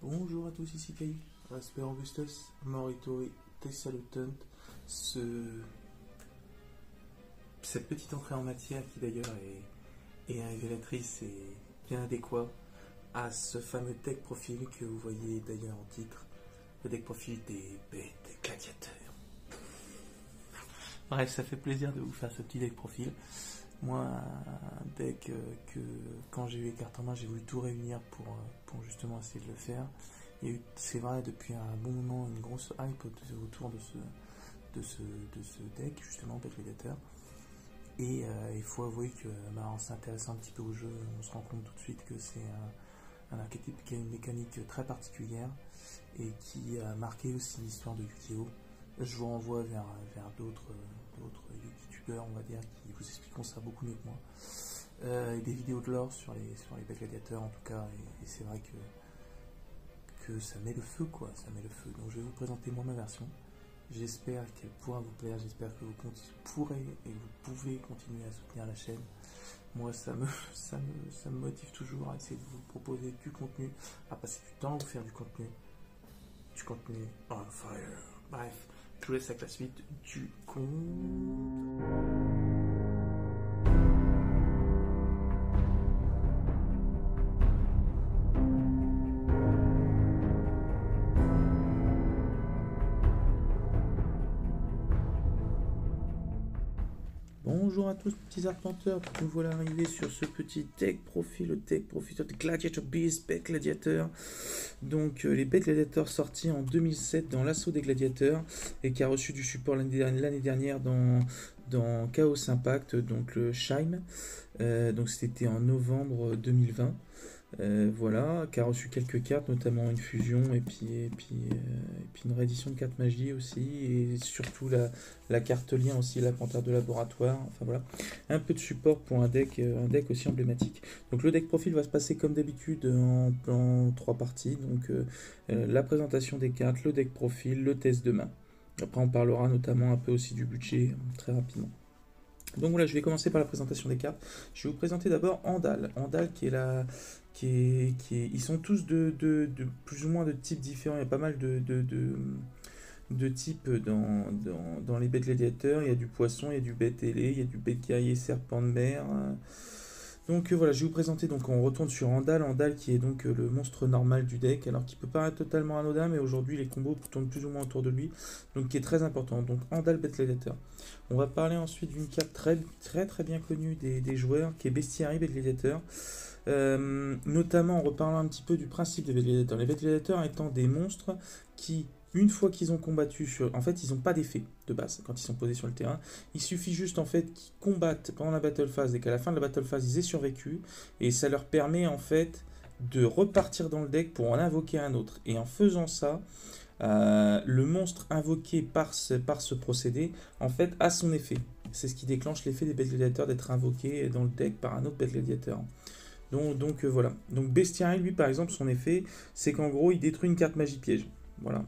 Bonjour à tous, ici Kai, Rasper Augustus, Morito et Tessalutant. Cette petite entrée en matière qui d'ailleurs est révélatrice et bien adéquat à ce fameux deck profil que vous voyez d'ailleurs en titre, le deck profil des bêtes gladiateurs. Bref, ça fait plaisir de vous faire ce petit deck profil. Moi, un deck que quand j'ai eu les cartes en main, j'ai voulu tout réunir pour justement essayer de le faire. Il y a eu, c'est vrai, depuis un bon moment, une grosse hype autour de ce deck, justement, Bête Gladiateur. Et il faut avouer que en s'intéressant un petit peu au jeu, on se rend compte tout de suite que c'est un archétype qui a une mécanique très particulière et qui a marqué aussi l'histoire de Yu-Gi-Oh! Je vous renvoie vers d'autres youtubeurs, on va dire, qui vous expliqueront ça beaucoup mieux que moi. Et des vidéos de lore sur les bêtes gladiateurs en tout cas, et c'est vrai que ça met le feu, quoi, ça met le feu. Donc je vais vous présenter moi ma version. J'espère qu'elle pourra vous plaire, j'espère que vous pourrez et vous pouvez continuer à soutenir la chaîne. Moi ça me motive toujours à essayer de vous proposer du contenu, à passer du temps à vous faire du contenu on fire. Bref, je vous laisse avec la suite du compte. Bonjour à tous petits arpenteurs, nous voilà arrivés sur ce petit deck profil, le deck profil de Gladiator Beast, Bête Gladiateur. Donc les Bêtes Gladiateurs sortis en 2007 dans l'assaut des gladiateurs et qui a reçu du support l'année dernière dans Chaos Impact, donc le Shime. Donc c'était en novembre 2020. Voilà, qui a reçu quelques cartes, notamment une fusion et puis une réédition de cartes magie aussi, et surtout la carte lien aussi, la panthère de laboratoire. Enfin voilà, un peu de support pour un deck aussi emblématique. Donc le deck profil va se passer comme d'habitude en 3 parties. Donc la présentation des cartes, le deck profil, le test de main. Après on parlera notamment un peu aussi du budget très rapidement. Donc voilà, je vais commencer par la présentation des cartes. Je vais vous présenter d'abord Andal. Andal qui est la... Ils sont tous de plus ou moins de types différents. Il y a pas mal de types dans les bêtes gladiateurs. Il y a du poisson, il y a du bête ailé, il y a du bête guerrier, serpent de mer. Donc voilà, je vais vous présenter, donc on retourne sur Andal. Andal qui est donc le monstre normal du deck, alors qui peut paraître totalement anodin, mais aujourd'hui les combos tournent plus ou moins autour de lui, donc qui est très important. Donc Andal Bête Gladiateur. On va parler ensuite d'une carte très bien connue des joueurs, qui est Bestiary Bête Gladiateur. Notamment en reparlant un petit peu du principe des Bêtes Gladiateurs. Les Bêtes Gladiateurs étant des monstres qui, une fois qu'ils ont combattu en fait, ils n'ont pas d'effet de base quand ils sont posés sur le terrain. Il suffit juste en fait qu'ils combattent pendant la battle phase et qu'à la fin de la battle phase ils aient survécu, et ça leur permet en fait de repartir dans le deck pour en invoquer un autre. Et en faisant ça, le monstre invoqué par ce procédé en fait a son effet. C'est ce qui déclenche l'effet des bêtes gladiateurs d'être invoqué dans le deck par un autre bête gladiateur. Donc voilà. Donc Bestiary, lui par exemple, son effet c'est qu'en gros il détruit une carte magie piège. Voilà.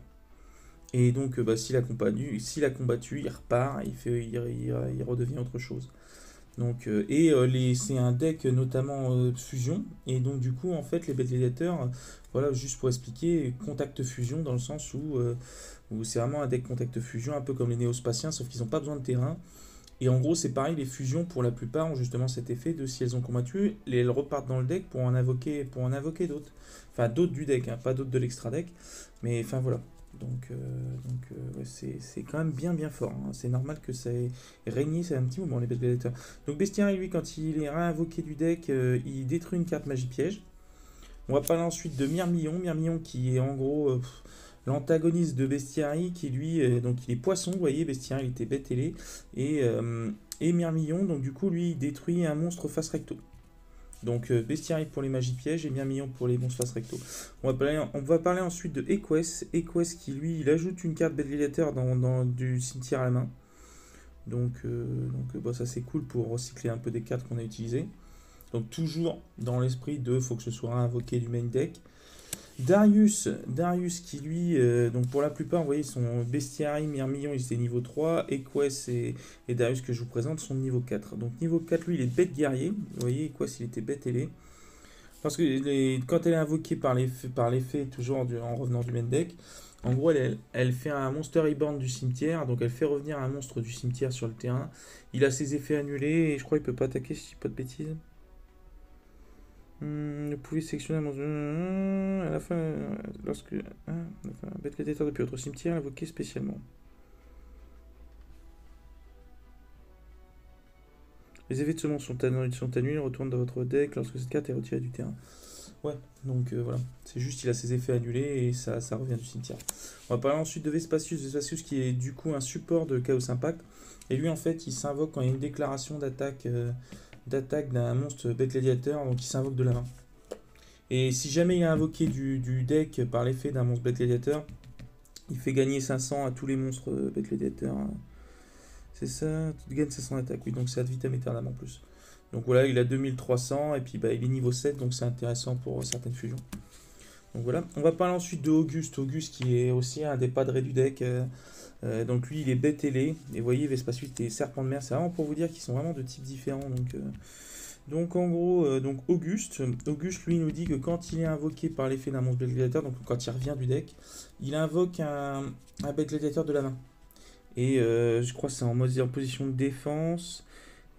Et donc, s'il a combattu, il repart, il redevient autre chose. Donc, c'est un deck notamment fusion, et donc du coup, en fait, les bêtes gladiateurs, voilà, juste pour expliquer, contact fusion, dans le sens où c'est vraiment un deck contact fusion, un peu comme les néospatiens, sauf qu'ils n'ont pas besoin de terrain. Et en gros, c'est pareil, les fusions, pour la plupart, ont justement cet effet de si elles ont combattu, elles repartent dans le deck pour en invoquer d'autres. Enfin, d'autres du deck, hein, pas d'autres de l'extra deck, mais enfin voilà. Donc ouais, c'est quand même bien fort. Hein. C'est normal que ça ait régné, c'est un petit moment les bêtes gladiateurs. Donc Bestiary, lui, quand il est réinvoqué du deck, il détruit une carte magie piège. On va parler ensuite de Myrmillon. Myrmillon qui est en gros l'antagoniste de Bestiary, qui lui, donc il est poisson, vous voyez, Bestiary il était bête ailé. Et Myrmillon, donc du coup, lui, il détruit un monstre face recto. Donc Bestiary pour les magies pièges et Myrmillon pour les monstres face recto. On va parler ensuite de Equus. Equus qui lui, il ajoute une carte bête gladiateur dans du cimetière à la main. Donc ça c'est cool pour recycler un peu des cartes qu'on a utilisées. Donc toujours dans l'esprit de faut que ce soit invoqué du main deck. Darius qui lui, donc pour la plupart, vous voyez, son Bestiary, Myrmillon, ils étaient niveau 3, Equus et Darius que je vous présente sont niveau 4. Donc niveau 4, lui, il est bête guerrier, vous voyez, Equus, il était bête ailé. Parce que quand elle est invoquée par l'effet, toujours en revenant du main deck, en gros, elle fait un Monster Reborn du cimetière, donc elle fait revenir un monstre du cimetière sur le terrain. Il a ses effets annulés, et je crois qu'il peut pas attaquer si je dis pas de bêtises. Vous pouvez sélectionner un monstre. À la fin, lorsque. Bête gladiateur depuis votre cimetière, invoqué spécialement. Les effets de ce monstre sont annulés, retournent dans votre deck lorsque cette carte est retirée du terrain. Ouais, donc voilà. C'est juste il a ses effets annulés et ça revient du cimetière. On va parler ensuite de Vespasius. Vespasius qui est du coup un support de Chaos Impact. Et lui en fait il s'invoque quand il y a une déclaration d'attaque d'un monstre bête gladiateur, donc il s'invoque de la main. Et si jamais il est invoqué du deck par l'effet d'un monstre bête gladiateur, il fait gagner 500 à tous les monstres bête gladiateur. C'est ça, tu gagnes 500 d'attaque, oui, donc c'est ad vitam aeternam en plus. Donc voilà, il a 2300 et puis bah, il est niveau 7, donc c'est intéressant pour certaines fusions. Donc voilà, on va parler ensuite de Auguste. Auguste qui est aussi un des padres du deck. Donc lui il est bête ailé. Et vous voyez, Vespasius et Serpent de mer, c'est vraiment pour vous dire qu'ils sont vraiment de types différents. Donc en gros, donc Auguste lui nous dit que quand il est invoqué par l'effet d'un monstre bête gladiateur, donc quand il revient du deck, il invoque un bête gladiateur de la main. Et je crois que c'est en position de défense.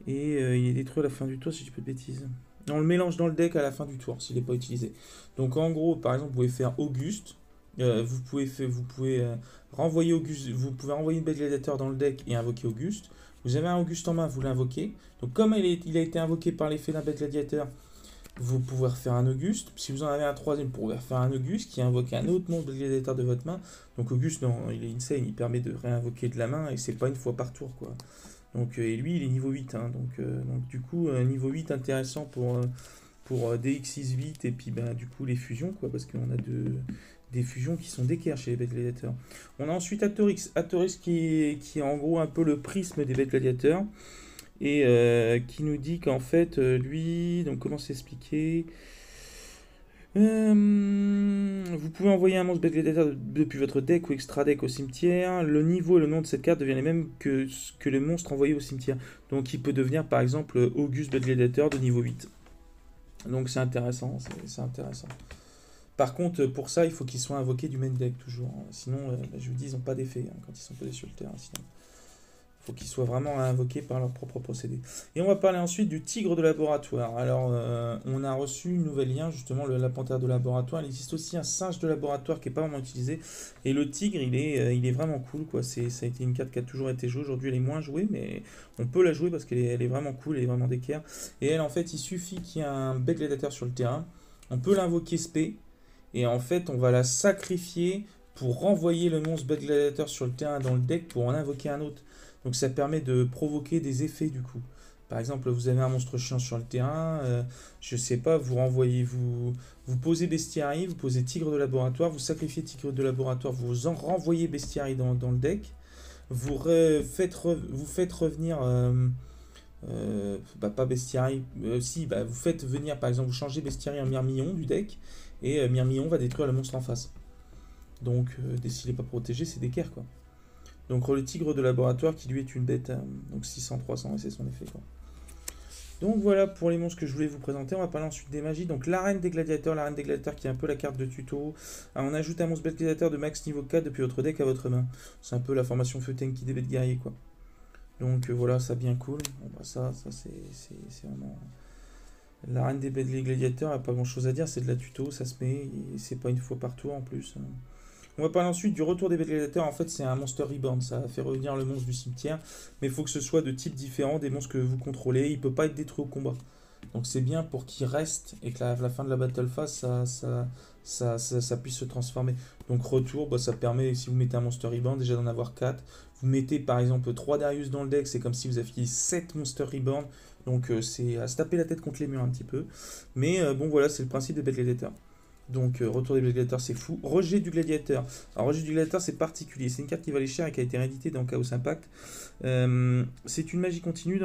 Et il est détruit à la fin du tour si je dis pas de bêtises. On le mélange dans le deck à la fin du tour s'il n'est pas utilisé. Donc en gros, par exemple, vous pouvez faire Auguste. Vous pouvez renvoyer Auguste. Vous pouvez envoyer une bête gladiateur dans le deck et invoquer Auguste. Vous avez un Auguste en main, vous l'invoquez. Donc comme il a été invoqué par l'effet d'un bête gladiateur, vous pouvez refaire un Auguste. Si vous en avez un troisième, vous pouvez refaire un Auguste qui invoque un autre monstre bête gladiateur de votre main. Donc Auguste, non, il est insane, il permet de réinvoquer de la main et c'est pas une fois par tour quoi. Donc, et lui, il est niveau 8. Hein, donc du coup, niveau 8 intéressant pour DX6-8 et puis bah, du coup les fusions, quoi, parce qu'on a des fusions qui sont d'équerre chez les bêtes gladiateurs. On a ensuite Atorix. Atorix qui est en gros un peu le prisme des bêtes gladiateurs et qui nous dit qu'en fait, lui, donc comment s'expliquer vous pouvez envoyer un monstre bête gladiateur depuis votre deck ou extra deck au cimetière. Le niveau et le nom de cette carte deviennent les mêmes que le monstre envoyé au cimetière. Donc il peut devenir par exemple Auguste bête gladiateur de niveau 8. Donc c'est intéressant, c'est intéressant. Par contre, pour ça, il faut qu'ils soient invoqués du main deck toujours. Sinon, je vous dis, ils n'ont pas d'effet quand ils sont posés sur le terrain. Sinon, il faut qu'ils soient vraiment invoqués par leur propre procédé. Et on va parler ensuite du tigre de laboratoire. Alors, on a reçu une nouvelle lien, justement, la panthère de laboratoire. Il existe aussi un singe de laboratoire qui n'est pas vraiment utilisé. Et le tigre, il est vraiment cool, quoi. Ça a été une carte qui a toujours été jouée. Aujourd'hui, elle est moins jouée, mais on peut la jouer parce qu'elle est vraiment cool, elle est vraiment d'équerre. Et elle, en fait, il suffit qu'il y ait un bête gladiateur sur le terrain. On peut l'invoquer spé. Et en fait, on va la sacrifier pour renvoyer le monstre bête gladiateur sur le terrain dans le deck pour en invoquer un autre. Donc ça permet de provoquer des effets du coup. Par exemple, vous avez un monstre chiant sur le terrain, je sais pas, vous posez Bestiary, vous posez Tigre de laboratoire, vous sacrifiez Tigre de laboratoire, vous en renvoyez Bestiary dans le deck, vous faites revenir, pas Bestiary, vous faites venir par exemple, vous changez Bestiary en Myrmillon du deck, et Myrmillon va détruire le monstre en face. Donc, s'il n'est pas protégé, c'est d'équerre quoi. Donc le tigre de laboratoire qui lui est une bête, donc 600-300 et c'est son effet quoi. Donc voilà pour les monstres que je voulais vous présenter. On va parler ensuite des magies. Donc l'arène des gladiateurs qui est un peu la carte de tuto. Alors, on ajoute un monstre bête gladiateur de max niveau 4 depuis votre deck à votre main. C'est un peu la formation feu tanky des bêtes guerriers quoi. Donc voilà, ça bien cool. Bon, bah, ça c'est vraiment... L'arène des bêtes gladiateurs, il n'y a pas grand chose à dire, c'est de la tuto, ça se met, et c'est pas une fois par tour en plus. On va parler ensuite du retour des bêtes gladiateurs. En fait, c'est un Monster Reborn. Ça fait revenir le monstre du cimetière. Mais il faut que ce soit de types différents des monstres que vous contrôlez. Il ne peut pas être détruit au combat. Donc c'est bien pour qu'il reste et que la fin de la battle phase, ça puisse se transformer. Donc retour, ça permet, si vous mettez un Monster Reborn, déjà d'en avoir 4. Vous mettez par exemple 3 Darius dans le deck. C'est comme si vous aviez 7 Monster Reborn. Donc c'est à se taper la tête contre les murs un petit peu. Mais bon voilà, c'est le principe des bêtes gladiateurs. Donc retour des gladiateurs c'est fou. Rejet du gladiateur. Alors rejet du gladiateur c'est particulier. C'est une carte qui valait cher et qui a été rééditée dans Chaos Impact. C'est une magie continue.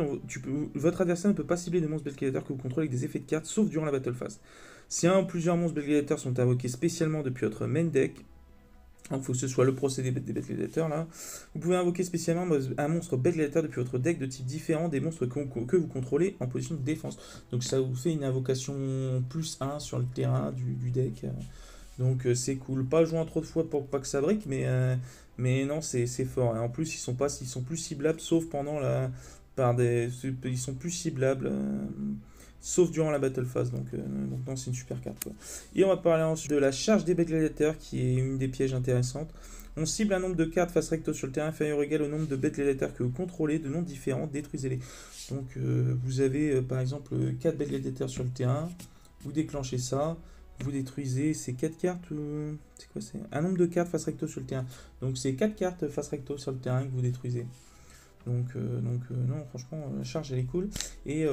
Votre adversaire ne peut pas cibler de monstres bêtes gladiateurs que vous contrôlez avec des effets de cartes sauf durant la battle phase. Si un ou plusieurs monstres bêtes gladiateurs sont invoqués spécialement depuis votre main deck, Donc il faut que ce soit le procédé des bêtes gladiateurs là. Vous pouvez invoquer spécialement un monstre bête gladiateur depuis votre deck de type différent des monstres que vous contrôlez en position de défense. Donc ça vous fait une invocation plus 1 sur le terrain du deck. Donc c'est cool. Pas jouer trop de fois pour pas que ça brique, mais non, c'est fort. Et en plus, ils sont plus ciblables, sauf pendant la. Ils sont plus ciblables. Sauf durant la battle phase, donc non, c'est une super carte quoi. Et on va parler ensuite de la charge des bêtes gladiateurs, qui est une des pièges intéressantes. On cible un nombre de cartes face recto sur le terrain inférieur ou égal au nombre de bêtes gladiateurs que vous contrôlez, de noms différents, détruisez-les. Donc vous avez par exemple 4 bêtes gladiateurs sur le terrain, vous déclenchez ça, vous détruisez ces 4 cartes, c'est quoi, c'est un nombre de cartes face recto sur le terrain. Donc c'est 4 cartes face recto sur le terrain que vous détruisez. Donc non, franchement, la charge elle est cool. Et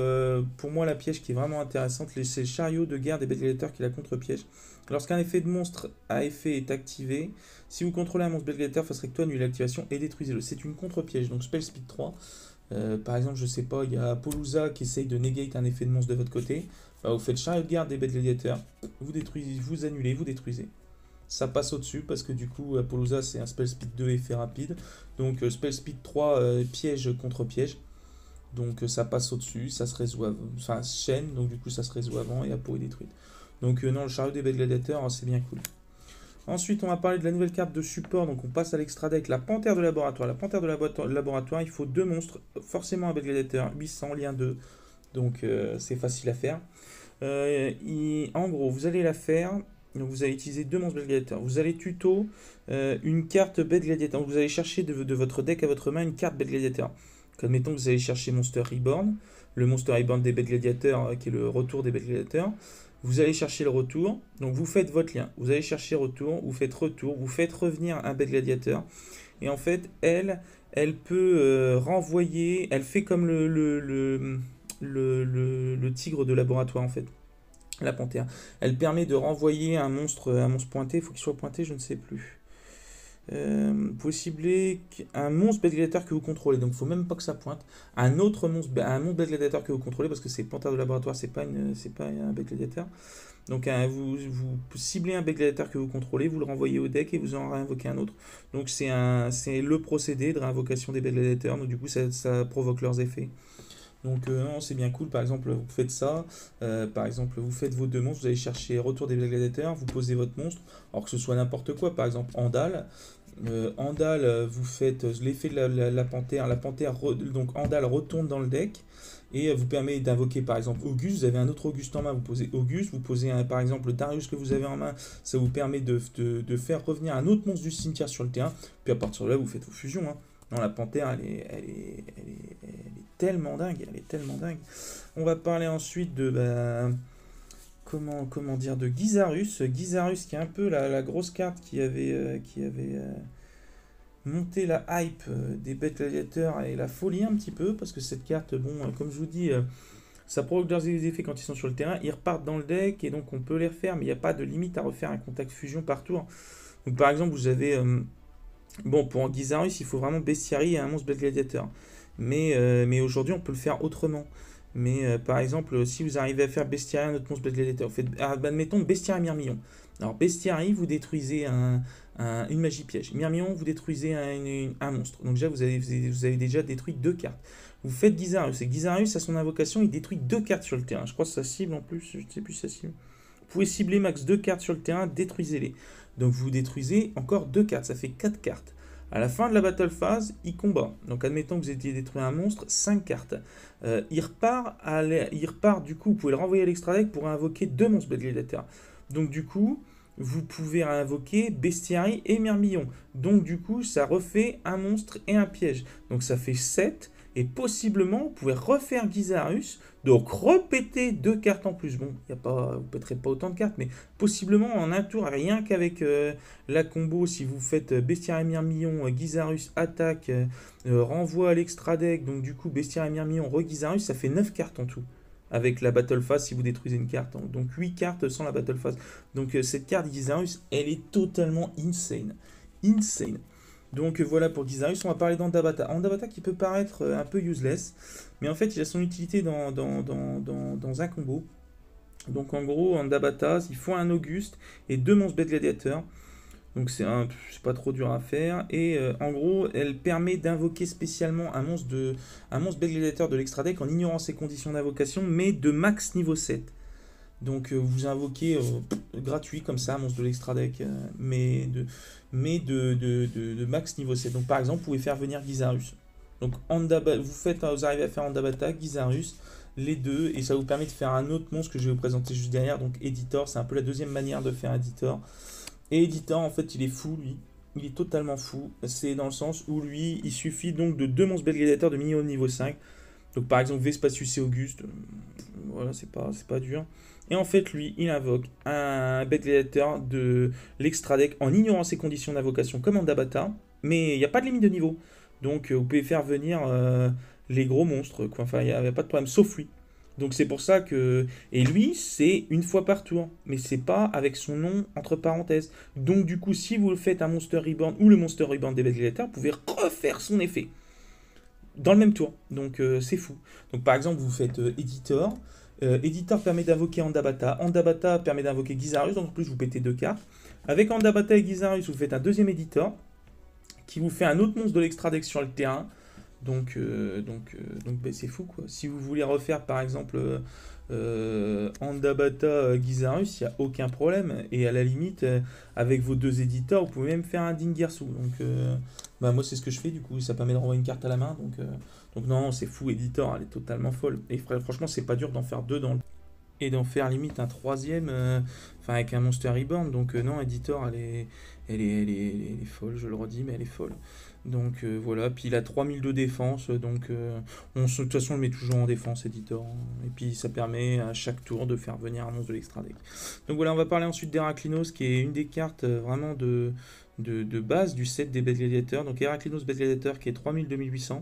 pour moi, la piège qui est vraiment intéressante, c'est le chariot de guerre des bêtes gladiateurs qui est la contre-piège. Lorsqu'un effet de monstre à effet est activé, si vous contrôlez un monstre bête gladiateur, face recto, annulez l'activation et détruisez-le. C'est une contre-piège, donc spell speed 3. Par exemple, je sais pas, il y a Apollousa qui essaye de negate un effet de monstre de votre côté. Bah, vous faites chariot de guerre des bêtes gladiateurs, vous détruisez, vous annulez, vous détruisez. Ça passe au-dessus parce que du coup, Apollousa c'est un spell speed 2 effet rapide. Donc spell speed 3 piège contre piège. Donc ça passe au-dessus, ça se résout, enfin chaîne, donc du coup ça se résout avant et Apo est détruite. Donc non, le chariot des bêtes gladiateurs, c'est bien cool. Ensuite, on va parler de la nouvelle carte de support, donc on passe à l'extra deck, la panthère de laboratoire. La panthère de laboratoire, il faut 2 monstres, forcément un bête gladiateur, 800, lien 2, donc c'est facile à faire. En gros, vous allez la faire. Donc vous allez utiliser 2 monstres bête gladiateur. Vous allez tuto une carte bête gladiateur. Donc vous allez chercher de votre deck à votre main une carte bête gladiateur. Donc admettons que vous allez chercher Monster Reborn, le Monster Reborn des bêtes gladiateurs qui est le retour des bêtes gladiateurs. Vous allez chercher le retour. Donc vous faites votre lien. Vous allez chercher retour, vous faites revenir un bête gladiateur. Et en fait, elle peut renvoyer, elle fait comme le tigre de laboratoire en fait. La panthère. Elle permet de renvoyer un monstre pointé. Il faut qu'il soit pointé, je ne sais plus. Vous pouvez cibler un monstre bête gladiateur que vous contrôlez. Donc il ne faut même pas que ça pointe. Un autre monstre, un monstre bête gladiateur que vous contrôlez, parce que c'est panthère de laboratoire, c'est pas un bête gladiateur. Donc vous ciblez un bête gladiateur que vous contrôlez, vous le renvoyez au deck et vous en réinvoquez un autre. Donc c'est le procédé de réinvocation des bêtes gladiateurs. Donc du coup ça provoque leurs effets. Donc non, c'est bien cool. Par exemple, vous faites ça. Par exemple, vous faites vos 2 monstres. Vous allez chercher retour des gladiateurs. Vous posez votre monstre. Alors que ce soit n'importe quoi. Par exemple, Andal. Andal, vous faites l'effet de la panthère. La panthère, donc Andal retourne dans le deck. Et vous permet d'invoquer par exemple Auguste. Vous avez un autre Auguste en main. Vous posez Auguste. Vous posez par exemple Darius que vous avez en main. Ça vous permet de faire revenir un autre monstre du cimetière sur le terrain. Puis à partir de là, vous faites vos fusions. Hein. Non, la panthère, elle est tellement dingue, elle est tellement dingue. On va parler ensuite de comment dire, de Gyzarus. Gyzarus qui est un peu la grosse carte qui avait monté la hype des bêtes gladiateurs et la folie un petit peu, parce que cette carte, bon, comme je vous dis, ça provoque des effets quand ils sont sur le terrain, ils repartent dans le deck et donc on peut les refaire, mais il n'y a pas de limite à refaire un contact fusion par tour. Donc par exemple, vous avez bon, pour Gyzarus, il faut vraiment bestiary et un monstre bête gladiateur. Mais aujourd'hui, on peut le faire autrement. Mais par exemple, si vous arrivez à faire bestiary un autre monstre bête gladiateur, vous faites, admettons bestiary Myrmillon. Alors, bestiary, vous détruisez une magie piège. Myrmillon, vous détruisez un monstre. Donc déjà, vous avez déjà détruit 2 cartes. Vous faites Gyzarus. Et Gyzarus, à son invocation, il détruit 2 cartes sur le terrain. Je crois que ça cible en plus. Je ne sais plus si ça cible. Vous pouvez cibler max 2 cartes sur le terrain, détruisez-les. Donc vous détruisez encore 2 cartes, ça fait 4 cartes. À la fin de la battle phase, il combat. Donc admettons que vous ayez détruit un monstre, 5 cartes. Il repart, du coup, vous pouvez le renvoyer à l'extra deck pour invoquer 2 monstres bête gladiateur. Donc du coup, vous pouvez invoquer Bestiary et Myrmillon. Donc du coup, ça refait un monstre et un piège. Donc ça fait 7. Et possiblement, vous pouvez refaire Gyzarus, donc repéter 2 cartes en plus. Bon, vous ne péterez pas autant de cartes, mais possiblement en un tour, rien qu'avec la combo, si vous faites Bestiary Myrmillon, Gyzarus attaque, renvoi à l'extra deck, donc du coup Bestiary Myrmillon, re-Gyzarus, ça fait 9 cartes en tout. Avec la battle phase si vous détruisez une carte. Donc 8 cartes sans la battle phase. Donc cette carte Gyzarus, elle est totalement insane. Insane. Donc voilà pour Gyzarus, on va parler d'Andabata. Andabata qui peut paraître un peu useless, mais en fait il a son utilité dans un combo. Donc en gros, Andabata, il faut un Auguste et 2 monstres bête gladiateurs. Donc c'est pas trop dur à faire. Et en gros, elle permet d'invoquer spécialement un monstre Bête Gladiateur de l'extra deck en ignorant ses conditions d'invocation, mais de max niveau 7. Donc vous invoquez gratuit comme ça, un monstre de l'extra deck, de max niveau 7. Donc par exemple, vous pouvez faire venir Gizarus. Donc vous arrivez à faire Andabata, Gizarus, les deux, et ça vous permet de faire un autre monstre que je vais vous présenter juste derrière. Donc Editor, c'est un peu la deuxième manière de faire Editor. Et Editor, en fait, il est fou, lui. Il est totalement fou. C'est dans le sens où lui, il suffit donc de deux monstres Bête Gladiateur de minimum niveau 5. Donc par exemple Vespasius et Auguste, voilà, c'est pas dur. Et en fait, lui, il invoque un Bête Gladiateur de l'extra deck en ignorant ses conditions d'invocation comme Andabata, mais il n'y a pas de limite de niveau. Donc vous pouvez faire venir les gros monstres, quoi. Enfin, il n'y a pas de problème, sauf lui. Donc c'est pour ça que... Et lui, c'est une fois par tour, mais c'est pas avec son nom entre parenthèses. Donc du coup, si vous faites un Monster Reborn ou le Monster Reborn des Bête Gladiateur, vous pouvez refaire son effet dans le même tour. Donc c'est fou. Donc par exemple, vous faites Editor. Editor permet d'invoquer Andabata. Andabata permet d'invoquer Gizarus. Donc en plus, vous pétez 2 cartes. Avec Andabata et Gizarus, vous faites un deuxième Editor qui vous fait un autre monstre de l'extra deck sur le terrain. Donc ben, c'est fou quoi. Si vous voulez refaire par exemple Andabata Gizarus, il n'y a aucun problème. Et à la limite, avec vos deux éditeurs, vous pouvez même faire un Dingirsu. Donc bah, moi c'est ce que je fais du coup, ça permet de renvoyer une carte à la main. Donc non, c'est fou, éditeur, elle est totalement folle. Et franchement, c'est pas dur d'en faire deux et d'en faire limite un troisième, enfin avec un Monster Reborn. Donc non, éditeur, elle est folle, je le redis, mais elle est folle. Donc voilà, puis il a 3000 de défense, donc de toute façon on le met toujours en défense, éditeur. Et puis ça permet à chaque tour de faire venir un monstre de l'extra deck. Donc voilà, on va parler ensuite d'Heraklinos, qui est une des cartes vraiment de base du set des Bête Gladiateur. Donc Heraklinos Bête Gladiateur qui est 3000-2800.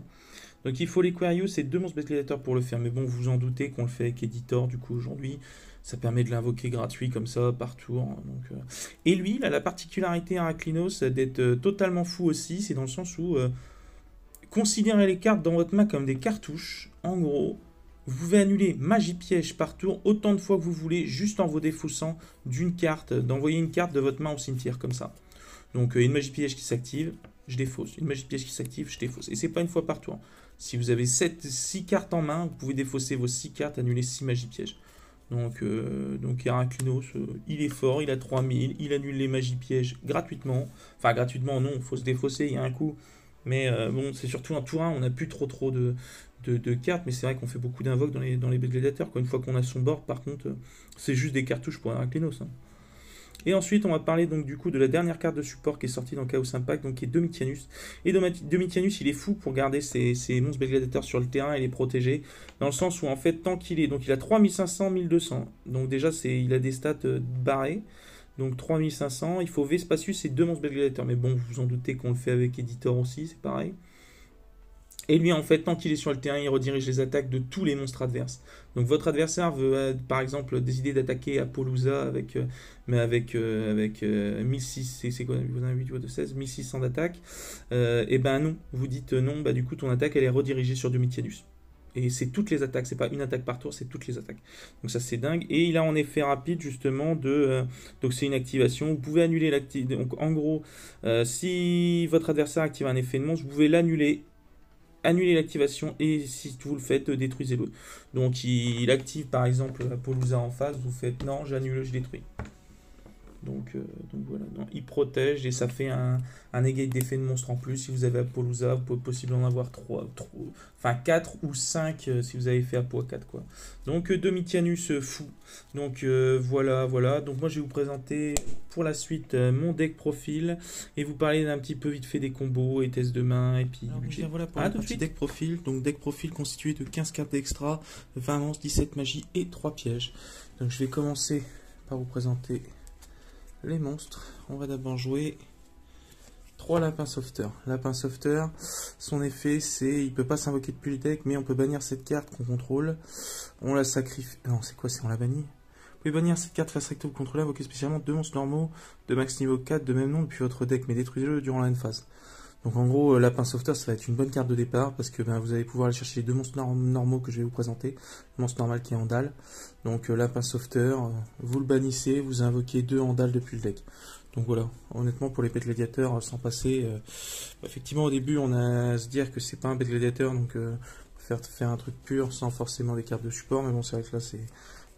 Donc il faut l'Equarius et 2 monstres Bête Gladiateur pour le faire. Mais bon, vous vous en doutez qu'on le fait avec Editor du coup aujourd'hui. Ça permet de l'invoquer gratuit comme ça par tour. Donc, Et lui, il a la particularité Heraklinos d'être totalement fou aussi. C'est dans le sens où considérez les cartes dans votre main comme des cartouches. En gros, vous pouvez annuler magie piège par tour autant de fois que vous voulez, juste en vous défaussant d'une carte, d'envoyer une carte de votre main au cimetière comme ça. Donc une magie piège qui s'active, je défausse. Une magie piège qui s'active, je défausse. Et c'est pas une fois par tour. Si vous avez 6 cartes en main, vous pouvez défausser vos 6 cartes, annuler 6 magies pièges. Donc Heraklinos, il est fort, il a 3000, il annule les magies pièges gratuitement. Enfin gratuitement non, il faut se défausser, il y a un coup. Mais bon, c'est surtout un tour 1, on n'a plus trop de cartes, mais c'est vrai qu'on fait beaucoup d'invoques dans les Bête Gladiateur. Une fois qu'on a son board, par contre, c'est juste des cartouches pour Heraklinos. Hein. Et ensuite, on va parler donc du coup de la dernière carte de support qui est sortie dans Chaos Impact, donc qui est Domitianus. Et Domitianus, il est fou pour garder ses monstres Bête Gladiateur sur le terrain et les protéger, dans le sens où en fait, tant qu'il est, donc il a 3500, 1200. Donc déjà, il a des stats barrés. Donc 3500, il faut Vespasius et 2 monstres Bête Gladiateur. Mais bon, vous vous en doutez qu'on le fait avec Editor aussi, c'est pareil. Et lui, en fait, tant qu'il est sur le terrain, il redirige les attaques de tous les monstres adverses. Donc votre adversaire veut, par exemple, décider d'attaquer Apollousa avec 1600, c'est quoi, vous avez 8 de 16, 1600 d'attaque. Et ben non, vous dites non, bah du coup ton attaque elle est redirigée sur Domitianus. Et c'est toutes les attaques, c'est pas une attaque par tour, c'est toutes les attaques. Donc ça c'est dingue. Et il a en effet rapide justement donc c'est une activation. Vous pouvez annuler l'activation. Donc en gros, si votre adversaire active un effet de monstre, vous pouvez l'annuler. Annuler l'activation et si vous le faites, détruisez-le. Donc il active par exemple Apollousa en face, vous faites non, j'annule, je détruis. Donc voilà, non, il protège et ça fait un negate d'effet de monstre en plus. Si vous avez Apollousa, vous pouvez possiblement en avoir 4 ou 5 si vous avez fait Apo à 4 quoi. Donc Domitianus fou. Donc voilà. Donc moi je vais vous présenter pour la suite mon deck profil et vous parler d'un petit peu vite fait des combos et tests de main et puis budget. Voilà pour le petit deck profil. Donc deck profil constitué de 15 cartes extra, 20 monstres, 17 magies et 3 pièges. Donc je vais commencer par vous présenter les monstres. On va d'abord jouer 3 lapins sauveteurs. Lapin sauveteur, son effet c'est il peut pas s'invoquer depuis le deck, mais on peut bannir cette carte qu'on contrôle. On la sacrifie. Non, c'est quoi, c'est on la bannit. Vous pouvez bannir cette carte face recto, vous contrôlez, invoquer spécialement 2 monstres normaux de max niveau 4 de même nom depuis votre deck, mais détruisez-le durant la phase. Donc en gros, Lapin Sauveteur, ça va être une bonne carte de départ parce que vous allez pouvoir aller chercher les 2 monstres normaux que je vais vous présenter. Le monstre normal qui est Andal. Donc Lapin Sauveteur, vous le bannissez, vous invoquez 2 Andal depuis le deck. Donc voilà, honnêtement pour les bêtes gladiateurs, sans passer, effectivement au début on a à se dire que c'est pas un bête gladiateur, donc faire un truc pur sans forcément des cartes de support, mais bon c'est vrai que là c'est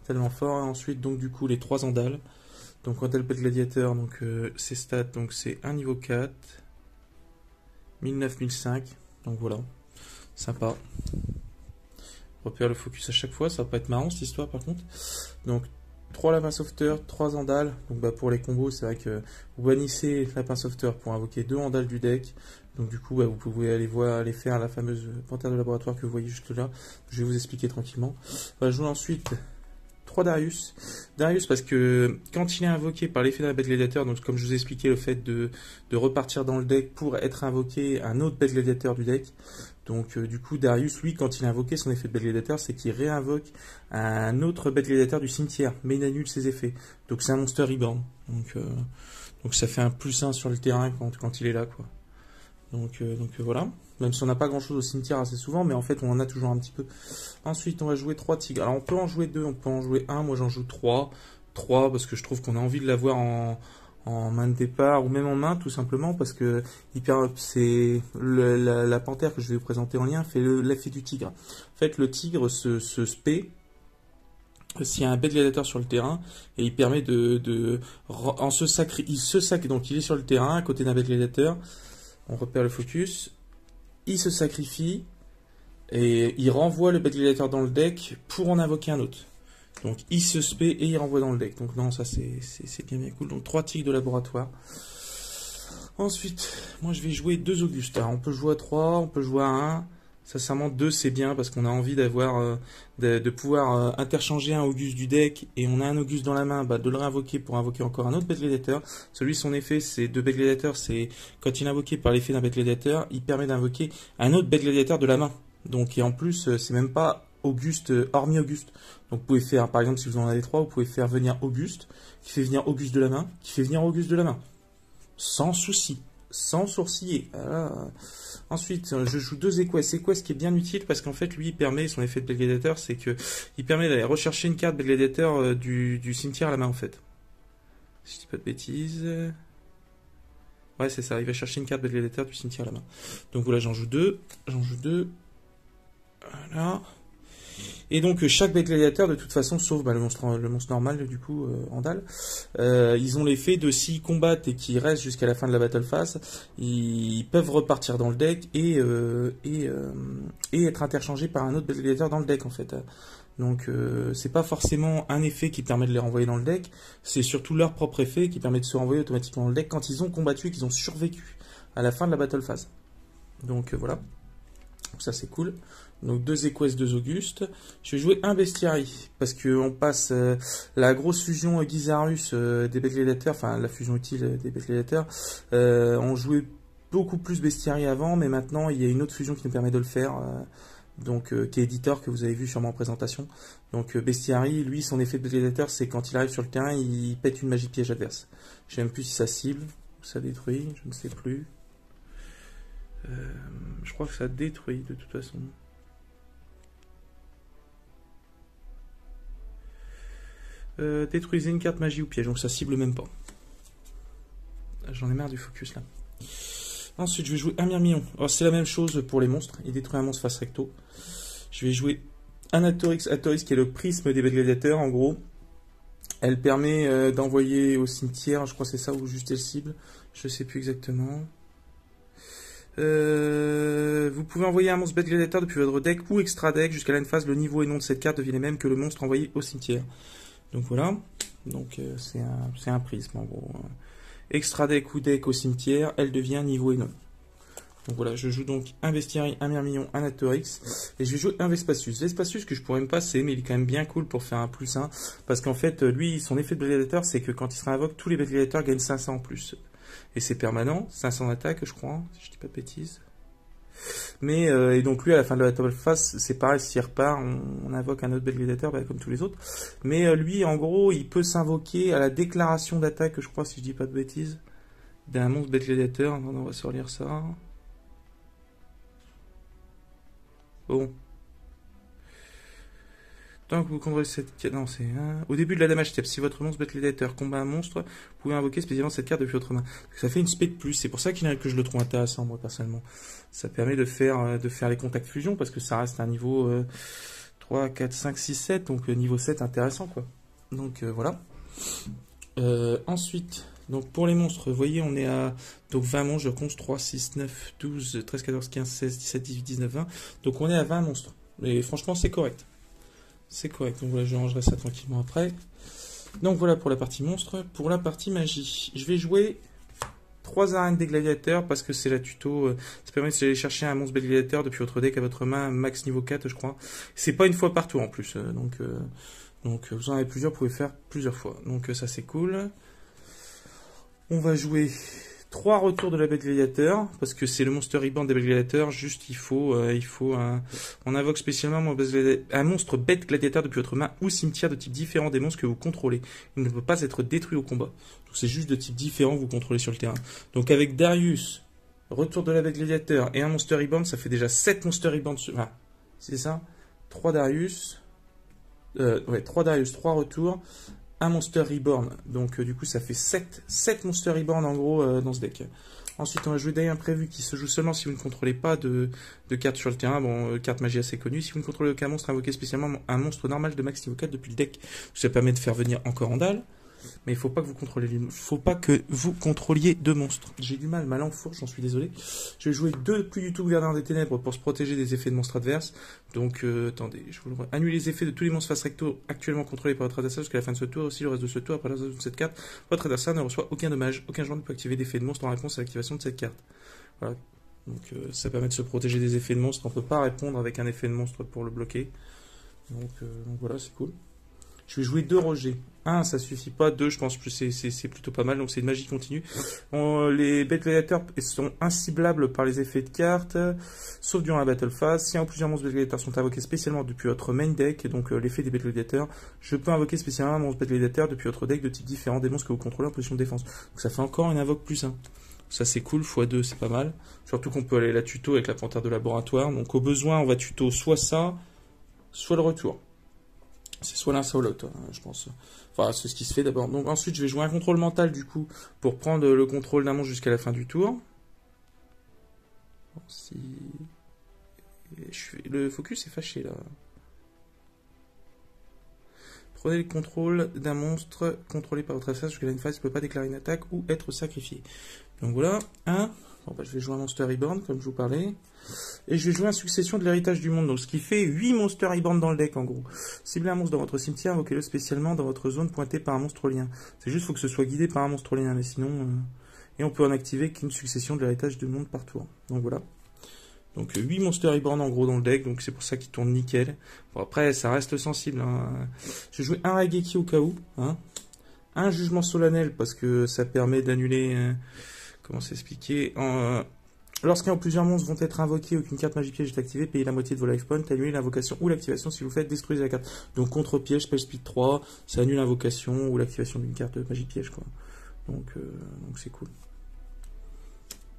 tellement fort. Et ensuite donc du coup les 3 andales, donc andal bête gladiateur, donc ses stats, donc c'est un niveau 4, 1009, 1005, donc voilà, sympa. Repère le focus à chaque fois, ça va pas être marrant cette histoire par contre. Donc 3 lapins sauveteurs, 3 andales. Donc bah, pour les combos, c'est vrai que vous bannissez lapin sauveteur pour invoquer 2 andales du deck. Donc du coup, bah, vous pouvez aller faire la fameuse panthère de laboratoire que vous voyez juste là. Je vais vous expliquer tranquillement. On va jouer ensuite 3 Darius. Darius parce que quand il est invoqué par l'effet d'un bête gladiateur, donc comme je vous ai expliqué le fait de repartir dans le deck pour être invoqué un autre bête gladiateur du deck. Donc du coup Darius, lui, quand il a invoqué son effet de bête gladiateur, c'est qu'il réinvoque un autre bête gladiateur du cimetière, mais il annule ses effets. Donc c'est un monster reborn. Donc ça fait un +1 sur le terrain quand il est là, quoi. Donc voilà. Même si on n'a pas grand chose au cimetière assez souvent, mais en fait on en a toujours un petit peu. Ensuite on va jouer 3 tigres. Alors on peut en jouer 2, on peut en jouer 1, moi j'en joue 3. 3 parce que je trouve qu'on a envie de l'avoir en main de départ ou même en main tout simplement parce que c'est la panthère que je vais vous présenter en lien fait l'effet du tigre. En fait le tigre se spé s'il y a un bête gladiateur sur le terrain et il permet donc il est sur le terrain à côté d'un bête gladiateur, on repère le focus, il se sacrifie et il renvoie le bête gladiateur dans le deck pour en invoquer un autre. Donc il se spé et il renvoie dans le deck. Donc non, ça c'est bien cool. Donc 3 tigres de laboratoire. Ensuite, moi je vais jouer 2 Augustes. Alors on peut jouer à 3, on peut jouer à 1. Sincèrement 2 c'est bien parce qu'on a envie d'avoir de pouvoir interchanger un Auguste du deck et on a un Auguste dans la main, bah, de le réinvoquer pour invoquer encore un autre bête gladiateur. Celui son effet c'est 2 bêtes gladiateurs, c'est quand il est invoqué par l'effet d'un bête gladiateur, il permet d'invoquer un autre bête gladiateur de la main. Donc et en plus c'est même pas Auguste, hormis Auguste. Donc vous pouvez faire, par exemple, si vous en avez 3, vous pouvez faire venir Auguste, qui fait venir Auguste de la main, qui fait venir Auguste de la main. Sans souci, sans sourciller. Ensuite, je joue 2 Equest. Equest qui est bien utile parce qu'en fait, lui, il permet, son effet de bête gladiateur, c'est que il permet d'aller rechercher une carte bête gladiateur du cimetière à la main, en fait. Si je dis pas de bêtises. Ouais, c'est ça, il va chercher une carte bête gladiateur du cimetière à la main. Donc voilà, j'en joue 2. Voilà. Et donc chaque bête gladiateur de toute façon, sauf le monstre normal du coup, Andal, ils ont l'effet de s'ils combattent et qu'ils restent jusqu'à la fin de la battle phase, ils peuvent repartir dans le deck et être interchangés par un autre bête gladiateur dans le deck en fait. Donc c'est pas forcément un effet qui permet de les renvoyer dans le deck, c'est surtout leur propre effet qui permet de se renvoyer automatiquement dans le deck quand ils ont combattu et qu'ils ont survécu à la fin de la battle phase. Donc voilà. Donc ça c'est cool. Donc 2 Equest, 2 Augustes. Je vais jouer un Bestiary parce qu'on passe la grosse fusion Gizarus des bêtes gladiateurs, enfin la fusion utile des bêtes gladiateurs. On jouait beaucoup plus Bestiary avant, mais maintenant il y a une autre fusion qui nous permet de le faire, qui est Editor, que vous avez vu sûrement en présentation. Donc Bestiary, lui, son effet de bête gladiateur, c'est quand il arrive sur le terrain, il pète une magie de piège adverse. Je ne sais même plus si ça cible ou ça détruit, je ne sais plus. Je crois que ça détruit de toute façon. Détruisez une carte magie ou piège, donc ça cible même pas. J'en ai marre du focus là. Ensuite, je vais jouer un Myrmillon. Alors, c'est la même chose pour les monstres. Il détruit un monstre face recto. Je vais jouer un Atorix. Atorix qui est le prisme des bêtes gladiateurs en gros. Elle permet d'envoyer au cimetière, je crois que c'est ça, ou juste elle cible. Je sais plus exactement. Vous pouvez envoyer un monstre bête gladiateur depuis votre deck ou extra deck jusqu'à la phase. Le niveau et nom de cette carte devient les mêmes que le monstre envoyé au cimetière. Donc voilà. Donc c'est un prisme en gros. Extra deck ou deck au cimetière, elle devient niveau et non. Donc voilà, je joue donc un Bestiary, un Myrmillon, un Atorix, et je vais jouer un Vespasius. Vespasius que je pourrais me passer, mais il est quand même bien cool pour faire un +1, parce qu'en fait, lui, son effet de gladiateur, c'est que quand il sera invoqué, tous les gladiateurs gagnent 500 en plus. Et c'est permanent, 500 d'attaque, je crois, si je dis pas de bêtises. Mais, et donc lui, à la fin de la battle phase, c'est pareil, s'il repart, on invoque un autre bête gladiateur, comme tous les autres. Mais lui, en gros, il peut s'invoquer à la déclaration d'attaque, je crois, si je dis pas de bêtises, d'un monstre bête gladiateur. On va se relire ça. Bon. Tant que vous contrôlez cette carte... Non, c'est... Au début de la damage step, si votre monstre Gladiator combat un monstre, vous pouvez invoquer spécialement cette carte depuis votre main. Ça fait une spé de plus. C'est pour ça que je le trouve intéressant, moi, personnellement. Ça permet de faire les contacts fusion, parce que ça reste un niveau 3, 4, 5, 6, 7. Donc, niveau 7, intéressant, quoi. Donc, voilà. Ensuite... Donc pour les monstres, vous voyez, on est à donc 20 monstres, je compte 3, 6, 9, 12, 13, 14, 15, 16, 17, 18, 19, 20. Donc on est à 20 monstres. Et franchement, c'est correct. C'est correct. Donc voilà, je rangerai ça tranquillement après. Donc voilà pour la partie monstre. Pour la partie magie, je vais jouer 3 arènes des gladiateurs parce que c'est la tuto. Ça permet d'aller chercher un monstre gladiateur depuis votre deck à votre main, max niveau 4, je crois. C'est pas une fois par tour en plus. Donc vous en avez plusieurs, vous pouvez faire plusieurs fois. Donc ça c'est cool. On va jouer 3 retours de la bête gladiateur, parce que c'est le Monster Reborn des bêtes gladiateurs. Juste, on invoque spécialement un monstre bête gladiateur depuis votre main ou cimetière de type différent des monstres que vous contrôlez. Il ne peut pas être détruit au combat. Donc c'est juste de type différent que vous contrôlez sur le terrain. Donc avec Darius, retour de la bête gladiateur et un Monster Reborn, ça fait déjà 7 Monster Reborn. Enfin, c'est ça. 3 Darius. 3 Darius, 3 retours. Un Monster Reborn, donc du coup ça fait 7 Monster Reborn en gros dans ce deck. Ensuite on va jouer d'ailleurs imprévu qui se joue seulement si vous ne contrôlez pas de cartes sur le terrain, bon carte magie assez connue. Si vous ne contrôlez aucun monstre, invoquez spécialement un monstre normal de max niveau 4 depuis le deck. Ça permet de faire venir encore Andal. Mais il faut pas que vous contrôliez deux monstres. J'ai du mal, ma langue fourche, j'en suis désolé. Je vais jouer 2 plus du tout gouverneurs des ténèbres pour se protéger des effets de monstres adverses. Donc attendez, je vous le annuler les effets de tous les monstres face recto actuellement contrôlés par votre adversaire jusqu'à la fin de ce tour. Aussi le reste de ce tour, après la de cette carte, votre adversaire ne reçoit aucun dommage. Aucun joueur ne peut activer d'effet de monstre en réponse à l'activation de cette carte. Voilà. Donc ça permet de se protéger des effets de monstres. On peut pas répondre avec un effet de monstre pour le bloquer. Donc voilà, c'est cool. Je vais jouer 2 rejets. 1, ça suffit pas. 2, je pense que c'est plutôt pas mal. Donc c'est une magie continue. Les bêtes gladiateurs sont inciblables par les effets de cartes, sauf durant la battle phase. Si un ou plusieurs monstres bêtes gladiateurs sont invoqués spécialement depuis votre main deck, donc l'effet des bêtes gladiateurs, je peux invoquer spécialement un monstre bête gladiateur depuis votre deck de type différent des monstres que vous contrôlez en position de défense. Donc ça fait encore une invoque plus 1. Ça c'est cool, x2 c'est pas mal. Surtout qu'on peut aller la tuto avec la panthère de laboratoire. Donc au besoin, on va tuto soit ça, soit le retour. C'est soit l'un, soit l'autre, je pense. Enfin, c'est ce qui se fait d'abord. Donc ensuite, je vais jouer un contrôle mental, du coup, pour prendre le contrôle d'un monstre jusqu'à la fin du tour. Bon, si... Le focus est fâché, là. Prenez le contrôle d'un monstre contrôlé par votre adversaire jusqu'à la phase, il ne peut pas déclarer une attaque ou être sacrifié. Donc voilà, 1. Bon, bah, je vais jouer un Monster Reborn, comme je vous parlais. Et je vais jouer une succession de l'héritage du monde. Donc ce qui fait 8 Monster Reborn dans le deck, en gros. Ciblez un monstre dans votre cimetière, invoquez-le spécialement dans votre zone pointée par un monstre lien. C'est juste, il faut que ce soit guidé par un monstre lien, mais sinon... Et on peut en activer qu'une succession de l'héritage du monde par tour. Donc voilà. Donc 8 Monster Reborn en gros dans le deck, donc c'est pour ça qu'il tourne nickel. Bon après, ça reste sensible. Hein. Je vais jouer un Raigeki au cas où. Hein. Un Jugement Solennel, parce que ça permet d'annuler... Comment s'expliquer Lorsqu'un ou plusieurs monstres vont être invoqués ou qu'une carte magie piège est activée, payez la moitié de vos life points, annulez l'invocation ou l'activation. Si vous faites, détruisez la carte. Donc contre piège, spell speed 3, ça annule l'invocation ou l'activation d'une carte magie piège, quoi. Donc c'est cool.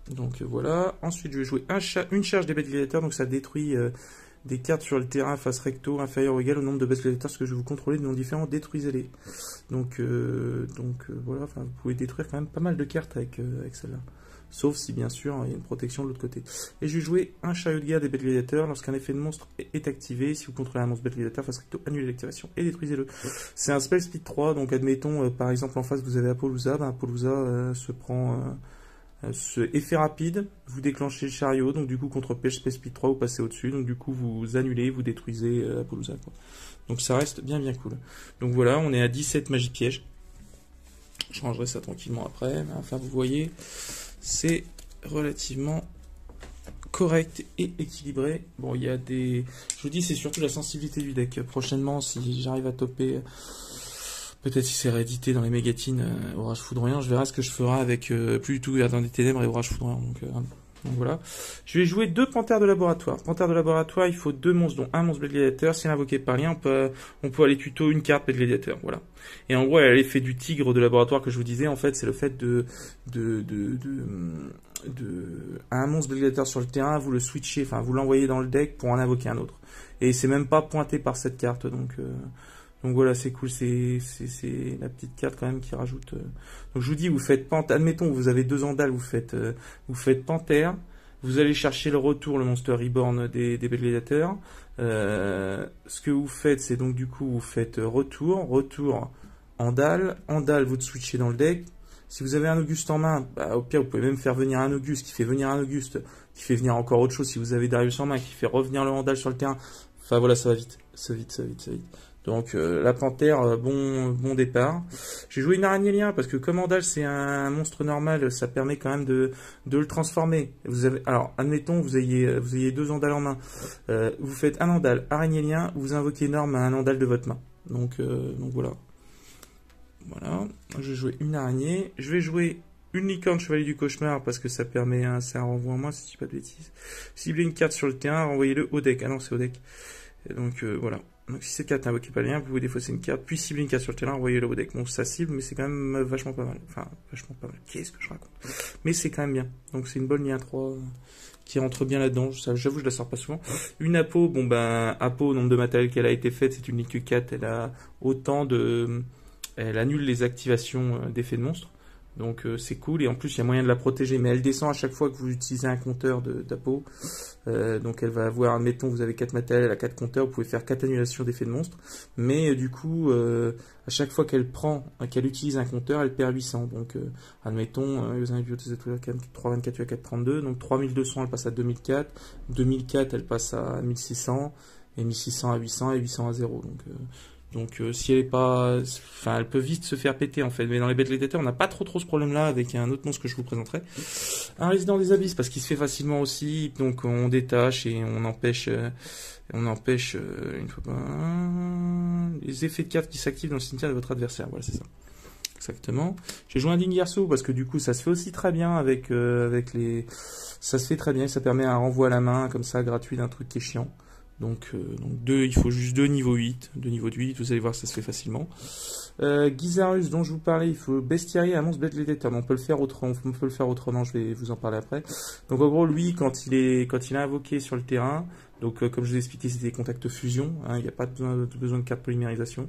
Donc voilà. Ensuite, je vais jouer une charge des bêtes gladiateurs, donc ça détruit des cartes sur le terrain face recto inférieur ou égal au nombre de bêtes gladiateurs que je vous contrôler de noms différents, détruisez-les. Donc voilà, enfin, vous pouvez détruire quand même pas mal de cartes avec celle-là. Sauf si bien sûr il y a une protection de l'autre côté. Et je vais jouer un chariot de guerre des bêtes gladiateurs. Lorsqu'un effet de monstre est activé, si vous contrôlez un monstre bête gladiateur, face recto, annulez l'activation et détruisez-le. C'est un spell speed 3, donc admettons par exemple en face vous avez Apollousa, Apollousa se prend ce effet rapide, vous déclenchez le chariot, donc du coup contre piège spell speed 3 vous passez au-dessus, donc du coup vous annulez, vous détruisez Apollousa, quoi. Donc ça reste bien cool. Donc voilà, on est à 17 magie piège. Je rangerai ça tranquillement après, mais enfin vous voyez, c'est relativement correct et équilibré. Bon, il y a des... Je vous dis, c'est surtout la sensibilité du deck. Prochainement, si j'arrive à toper... Peut-être si c'est réédité dans les mégatines, Orage Foudroyant, je verrai ce que je ferai avec plus du tout Gardien des Ténèbres et Orage Foudroyant. Donc voilà. Je vais jouer 2 panthères de laboratoire. Panthère de laboratoire, il faut 2 monstres, dont un monstre bête gladiateur. Si invoqué par lien, on peut aller tuto une carte bête gladiateur. Voilà. Et en gros, elle a l'effet du tigre de laboratoire que je vous disais. En fait, c'est le fait un monstre gladiateur sur le terrain, vous le switchez, enfin vous l'envoyez dans le deck pour en invoquer un autre. Et c'est même pas pointé par cette carte, donc voilà, c'est cool, c'est la petite carte quand même qui rajoute. Donc je vous dis, vous faites admettons, vous avez 2 Andals, vous faites Panthère, vous allez chercher le retour, le Monster Reborn des bêtes gladiateurs. Ce que vous faites, c'est donc du coup, vous faites retour, Andal, vous le switchez dans le deck. Si vous avez un Auguste en main, bah, au pire, vous pouvez même faire venir un Auguste, qui fait venir un Auguste, qui fait venir encore autre chose. Si vous avez Darius en main, qui fait revenir le Andal sur le terrain. Enfin voilà, ça va vite. Ça va vite. Donc la Panthère, bon départ. J'ai joué une araignée lien parce que comme Andal c'est un monstre normal, ça permet quand même de le transformer. Alors admettons vous ayez 2 Andals en main. Vous faites un Andal, araignée lien, vous invoquez Norme à un Andal de votre main. Donc voilà. Voilà. Je vais jouer une araignée. Je vais jouer une licorne chevalier du cauchemar parce que ça permet c'est un renvoi en moins si je dis pas de bêtises. Ciblez une carte sur le terrain, renvoyez-le au deck. Ah non, c'est au deck. Et donc voilà. Donc si cette carte n'invoquez pas le lien, vous pouvez défausser une carte, puis cibler une carte sur le terrain, envoyez-le au deck. Bon, ça cible, mais c'est quand même vachement pas mal. Enfin, vachement pas mal. Qu'est-ce que je raconte? Mais c'est quand même bien. Donc c'est une bonne lien 3 qui rentre bien là-dedans. J'avoue, je la sors pas souvent. Une Apo, bon ben, Apo, nombre de matériel qu'elle a été faite, c'est une Ligue 4, elle a autant de... Elle annule les activations d'effets de monstre. Donc c'est cool et en plus il y a moyen de la protéger, mais elle descend à chaque fois que vous utilisez un compteur d'Apo. Donc elle va avoir, admettons vous avez 4 matériels, elle a 4 compteurs, vous pouvez faire 4 annulations d'effets de monstre, mais du coup à chaque fois qu'elle utilise un compteur, elle perd 800. Donc admettons, vous avez 324, tu as 432, donc 3200 elle passe à 2004, 2004 elle passe à 1600, et 1600 à 800 et 800 à 0. Donc si elle est pas... Enfin, elle peut vite se faire péter en fait. Mais dans les bêtes gladiateurs, on n'a pas trop ce problème-là avec un autre monstre que je vous présenterai. Un résident des abysses, parce qu'il se fait facilement aussi. Donc on détache et on empêche une fois les effets de cartes qui s'activent dans le cimetière de votre adversaire. Voilà, c'est ça. Exactement. J'ai joué un Dingyarso parce que du coup ça se fait aussi très bien avec les... Ça se fait très bien, ça permet un renvoi à la main comme ça, gratuit d'un truc qui est chiant. Donc il faut juste 2 niveaux 8, 2 niveaux de 8, vous allez voir, ça se fait facilement. Gizarus, dont je vous parlais, il faut bestiarier un monstre bête gladiateur. On peut le faire autrement, je vais vous en parler après. Donc en gros, lui, quand il est invoqué sur le terrain, donc comme je vous ai expliqué, c'est des contacts fusion, hein, il n'y a pas besoin de carte polymérisation.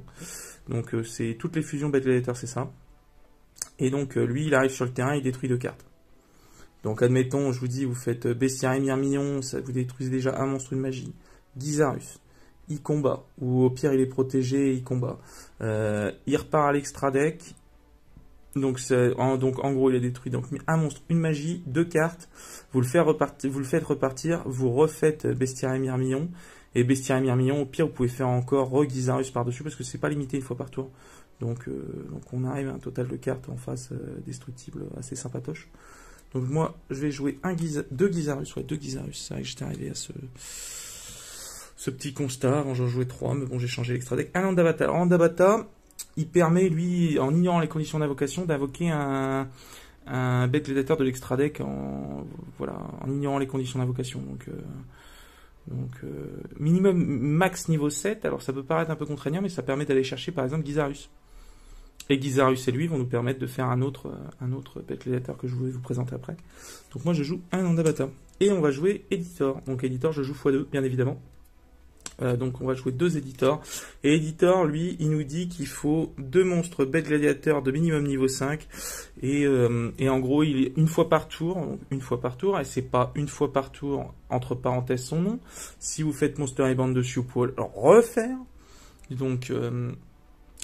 Donc c'est toutes les fusions bête gladiateur, c'est ça. Et donc lui, il arrive sur le terrain, il détruit 2 cartes. Donc admettons, je vous dis, vous faites bestiarier Myrmillon, ça vous détruisez déjà un monstre de magie. Gizarus, il combat, ou au pire il est protégé et il combat. Il repart à l'extra deck, donc en gros il a détruit donc un monstre, une magie, 2 cartes, vous le faites repartir, vous refaites Bestiaire et Myrmillon, et Bestiaire et Myrmillon, au pire vous pouvez faire encore Gizarus par-dessus, parce que c'est pas limité une fois par tour. Donc on arrive à un total de cartes en face destructibles assez sympatoche. Donc moi je vais jouer 2 Gizarus, ouais 2 Gizarus, c'est vrai que j'étais arrivé à ce petit constat, avant j'en jouais 3, mais bon j'ai changé l'extra deck. Un Andabata. Alors Andabata, il permet lui, en ignorant les conditions d'invocation, d'invoquer un bête gladiateur de l'extra deck en ignorant les conditions d'invocation. Donc minimum max niveau 7, alors ça peut paraître un peu contraignant, mais ça permet d'aller chercher par exemple Gizarus. Et Gizarus et lui vont nous permettre de faire un autre bête gladiateur que je vais vous présenter après. Donc moi je joue un Andabata. Et on va jouer Editor. Donc Editor je joue x2 bien évidemment. Donc on va jouer 2 éditeurs. Et éditeur, lui, il nous dit qu'il faut 2 monstres bêtes gladiateurs de minimum niveau 5. Et en gros, il est une fois par tour. Donc une fois par tour. Et c'est pas une fois par tour, entre parenthèses, son nom. Si vous faites Monster Reborn dessus, vous pouvez le refaire. Donc,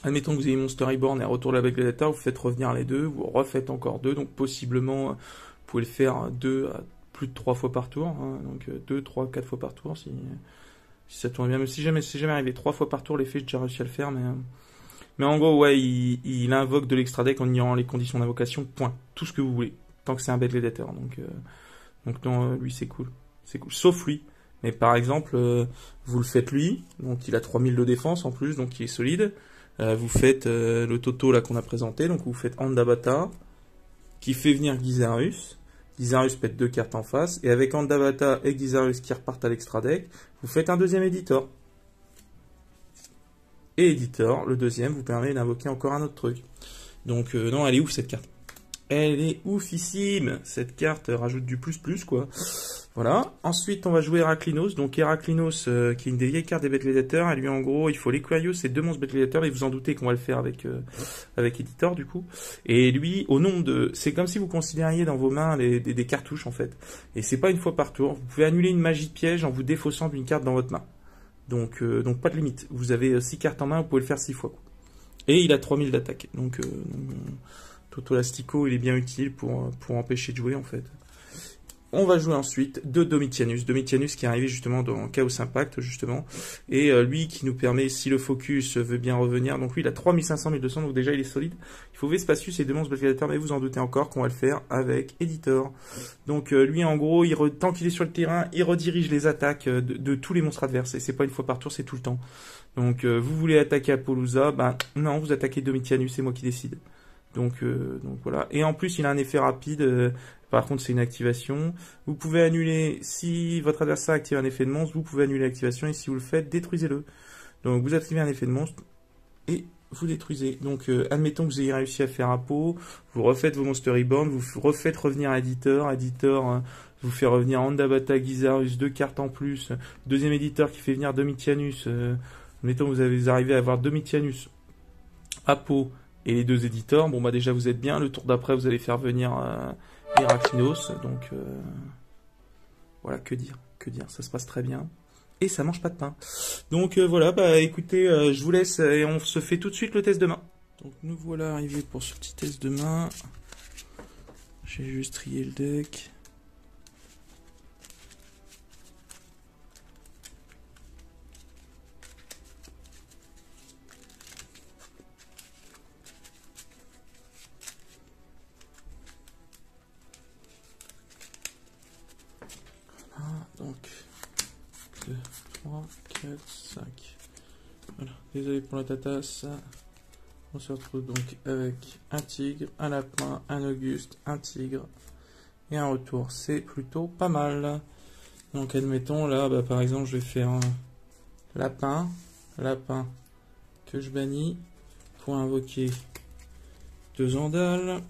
admettons que vous ayez Monster Reborn et retour de la bête gladiateur, vous faites revenir les 2. Vous refaites encore 2. Donc possiblement, vous pouvez le faire 2 à plus de 3 fois par tour. Hein. Donc 2, 3, 4 fois par tour si ça tourne bien, même si jamais arrivé 3 fois par tour, l'effet, j'ai déjà réussi à le faire, mais en gros, ouais, il invoque de l'extra deck en ignorant les conditions d'invocation, point. Tout ce que vous voulez, tant que c'est un bête gladiateur. Donc non, lui, c'est cool. C'est cool, sauf lui. Mais par exemple, vous le faites lui, donc il a 3000 de défense en plus, donc il est solide. Vous faites le Toto là qu'on a présenté, donc vous faites Andabata, qui fait venir Gizarus. Gizarus pète 2 cartes en face, et avec Andabata et Gizarus qui repartent à l'extra deck, vous faites un deuxième éditeur. Et éditeur, le deuxième, vous permet d'invoquer encore un autre truc. Donc non, elle est ouf cette carte. Elle est oufissime. Cette carte rajoute du plus quoi. Voilà. Ensuite, on va jouer Heraklinos. Donc Heraklinos, qui est une des vieilles cartes des Bête Gladiateur. Et lui, en gros, il faut l'Equarius et 2 monstres Bête Gladiateur. Et vous en doutez qu'on va le faire avec Editor, du coup. Et lui, au nom de... C'est comme si vous considériez dans vos mains des cartouches, en fait. Et c'est pas une fois par tour. Vous pouvez annuler une magie de piège en vous défaussant d'une carte dans votre main. Donc pas de limite. Vous avez 6 cartes en main, vous pouvez le faire 6 fois, quoi. Et il a 3000 d'attaque. Donc Toto Lastico, il est bien utile pour empêcher de jouer, en fait. On va jouer ensuite de Domitianus. Domitianus qui est arrivé justement dans Chaos Impact, justement. Et lui qui nous permet, si le focus veut bien revenir. Donc lui, il a 3500-1200, donc déjà il est solide. Il faut Vespasius et 2 monstres Gladiateur, mais vous en doutez encore qu'on va le faire avec Editor. Donc lui, en gros, tant qu'il est sur le terrain, il redirige les attaques de tous les monstres adverses. Et c'est pas une fois par tour, c'est tout le temps. Donc vous voulez attaquer Apollousa, ben non, vous attaquez Domitianus, c'est moi qui décide. Donc voilà. Et en plus, il a un effet rapide. Par contre, c'est une activation. Vous pouvez annuler, si votre adversaire active un effet de monstre, vous pouvez annuler l'activation. Et si vous le faites, détruisez-le. Donc vous activez un effet de monstre et vous détruisez. Donc admettons que vous ayez réussi à faire Apo. Vous refaites vos Monster Reborn. Vous refaites revenir Editor. Editor vous fait revenir Andabata, Gizarus, 2 cartes en plus. Deuxième éditeur qui fait venir Domitianus. Admettons que vous arrivez à avoir Domitianus, Apo et les 2 éditeurs. Bon bah déjà vous êtes bien. Le tour d'après vous allez faire venir Heraklinos. Donc voilà, que dire, ça se passe très bien. Et ça mange pas de pain. Donc voilà, bah écoutez, je vous laisse et on se fait tout de suite le test de main. Donc nous voilà arrivés pour ce petit test de main. J'ai juste trié le deck. Donc 2, 3, 4, 5. Voilà, désolé pour la tatasse. On se retrouve donc avec un tigre, un lapin, un Auguste, un tigre et un retour. C'est plutôt pas mal. Donc admettons là, bah, par exemple, je vais faire un lapin que je bannis pour invoquer 2 Andales.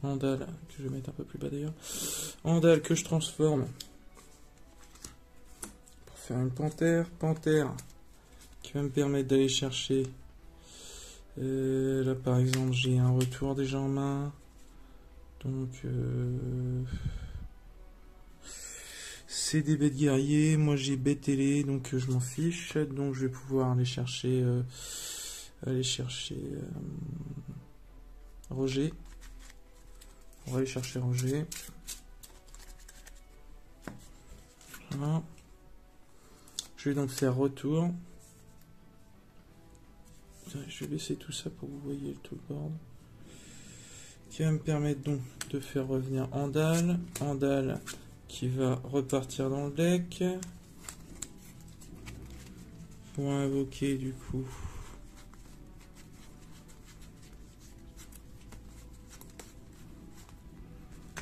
Andale, que je vais mettre un peu plus bas d'ailleurs. Andale que je transforme pour faire une panthère. Panthère qui va me permettre d'aller chercher. Là par exemple, j'ai un retour déjà en main. Donc c'est des bêtes guerriers. Moi j'ai bête ailée, donc je m'en fiche. Donc je vais pouvoir aller chercher. Roger. On va aller chercher Roger. Voilà. Je vais donc faire retour. Je vais baisser tout ça pour que vous voyez tout le board. Qui va me permettre donc de faire revenir Andale. Andale qui va repartir dans le deck. Pour invoquer du coup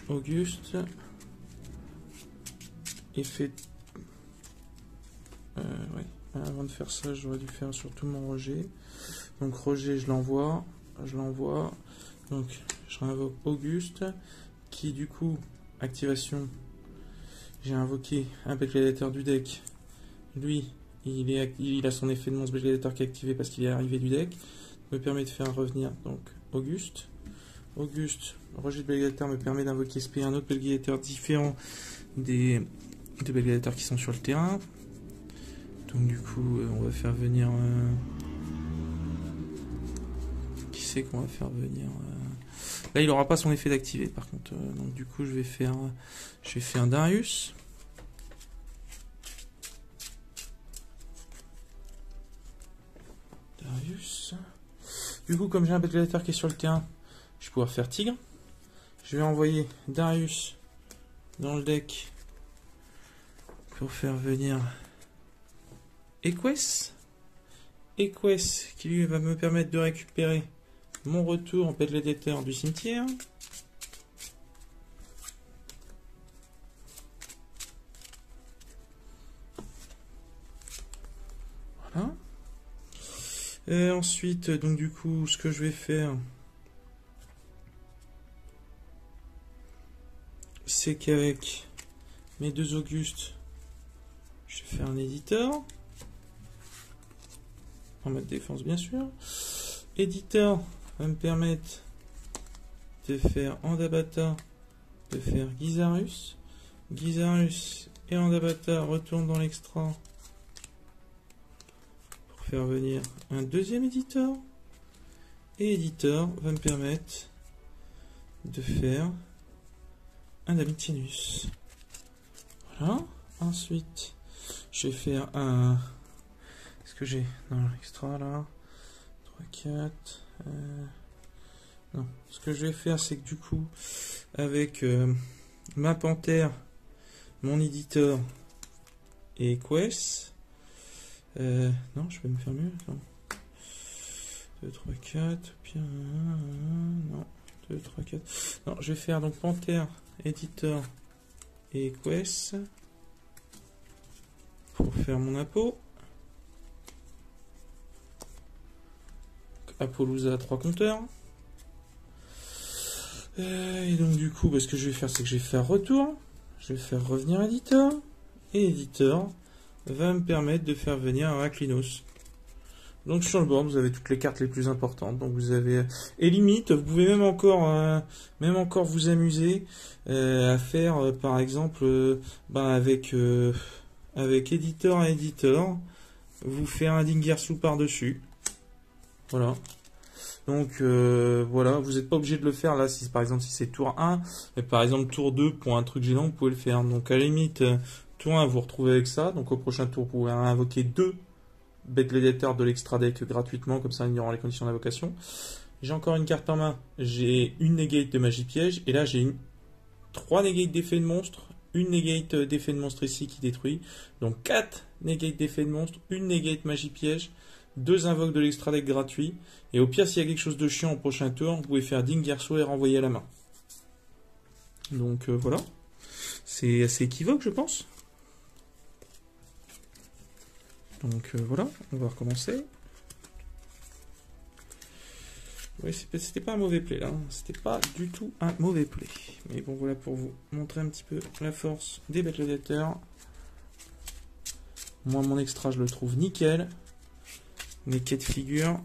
Auguste. Effet. Ouais. Avant de faire ça, j'aurais dû faire surtout mon Roger. Donc Roger, je l'envoie. Donc je réinvoque Auguste. Qui du coup, activation. J'ai invoqué un Bête Gladiateur du deck. Lui, il a son effet de monstre Bête Gladiateur qui est activé parce qu'il est arrivé du deck. Me permet de faire revenir donc Auguste. Roger de Bête Gladiateur me permet d'invoquer SP un autre Bête Gladiateur différent des Bête Gladiateurs qui sont sur le terrain. Donc du coup, on va faire venir... Qui c'est qu'on va faire venir Là, il n'aura pas son effet d'activer par contre. Donc du coup, je vais faire Darius. Du coup, comme j'ai un Bête Gladiateur qui est sur le terrain, je vais pouvoir faire Tigre. Je vais envoyer Darius dans le deck pour faire venir Equus. Equus qui lui va me permettre de récupérer mon retour en Bête Gladiateur du cimetière. Voilà. Ensuite, donc du coup, ce que je vais faire, c'est qu'avec mes deux Augustes, je vais faire un éditeur. En mode défense, bien sûr. Éditeur va me permettre de faire Andabata, de faire Gizarus. Gizarus et Andabata retournent dans l'extra pour faire venir un deuxième éditeur. Et éditeur va me permettre de faire un Amitinus. Voilà. Ensuite, je vais faire un... Est-ce que j'ai dans l'extra là 3, 4... Non. Ce que je vais faire, c'est que du coup, avec ma panthère, mon éditeur et Quest... non, je vais me faire mieux. Attends. 2, 3, 4... Bien... Non. 2, 3, 4... Non, je vais faire donc panthère, éditeur et Quest pour faire mon Apo. Apollousa 3 compteurs. Et donc du coup, ce que je vais faire, c'est que je vais faire retour. Je vais faire revenir éditeur. Et éditeur va me permettre de faire venir un Aklinos. Donc sur le board, vous avez toutes les cartes les plus importantes. Donc vous avez... Et limite, vous pouvez même encore vous amuser à faire, par exemple, avec éditeur à éditeur, vous faire un Dingirsu par-dessus. Voilà. Donc voilà, vous n'êtes pas obligé de le faire là, si par exemple si c'est tour 1, mais par exemple tour 2 pour un truc gênant, vous pouvez le faire. Donc à la limite, tour 1, vous vous retrouvez avec ça. Donc au prochain tour, vous pouvez invoquer 2 Bête Gladiator de l'extra deck gratuitement, comme ça il y aura les conditions d'invocation. J'ai encore une carte en main, j'ai une negate de magie piège, et là j'ai 3 negates d'effet de monstre, une negate d'effet de monstre ici qui détruit, donc 4 negates d'effet de monstre, une negate magie piège, 2 invoques de l'extra deck gratuit, et au pire s'il y a quelque chose de chiant au prochain tour, vous pouvez faire Dingirsu et renvoyer à la main. Donc voilà, c'est assez équivoque je pense. Donc voilà, on va recommencer. Oui, c'était pas un mauvais play là, hein. C'était pas du tout un mauvais play. Mais bon, voilà pour vous montrer un petit peu la force des Bête Gladiateurs. Moi, mon extra, je le trouve nickel. Mes quêtes figures.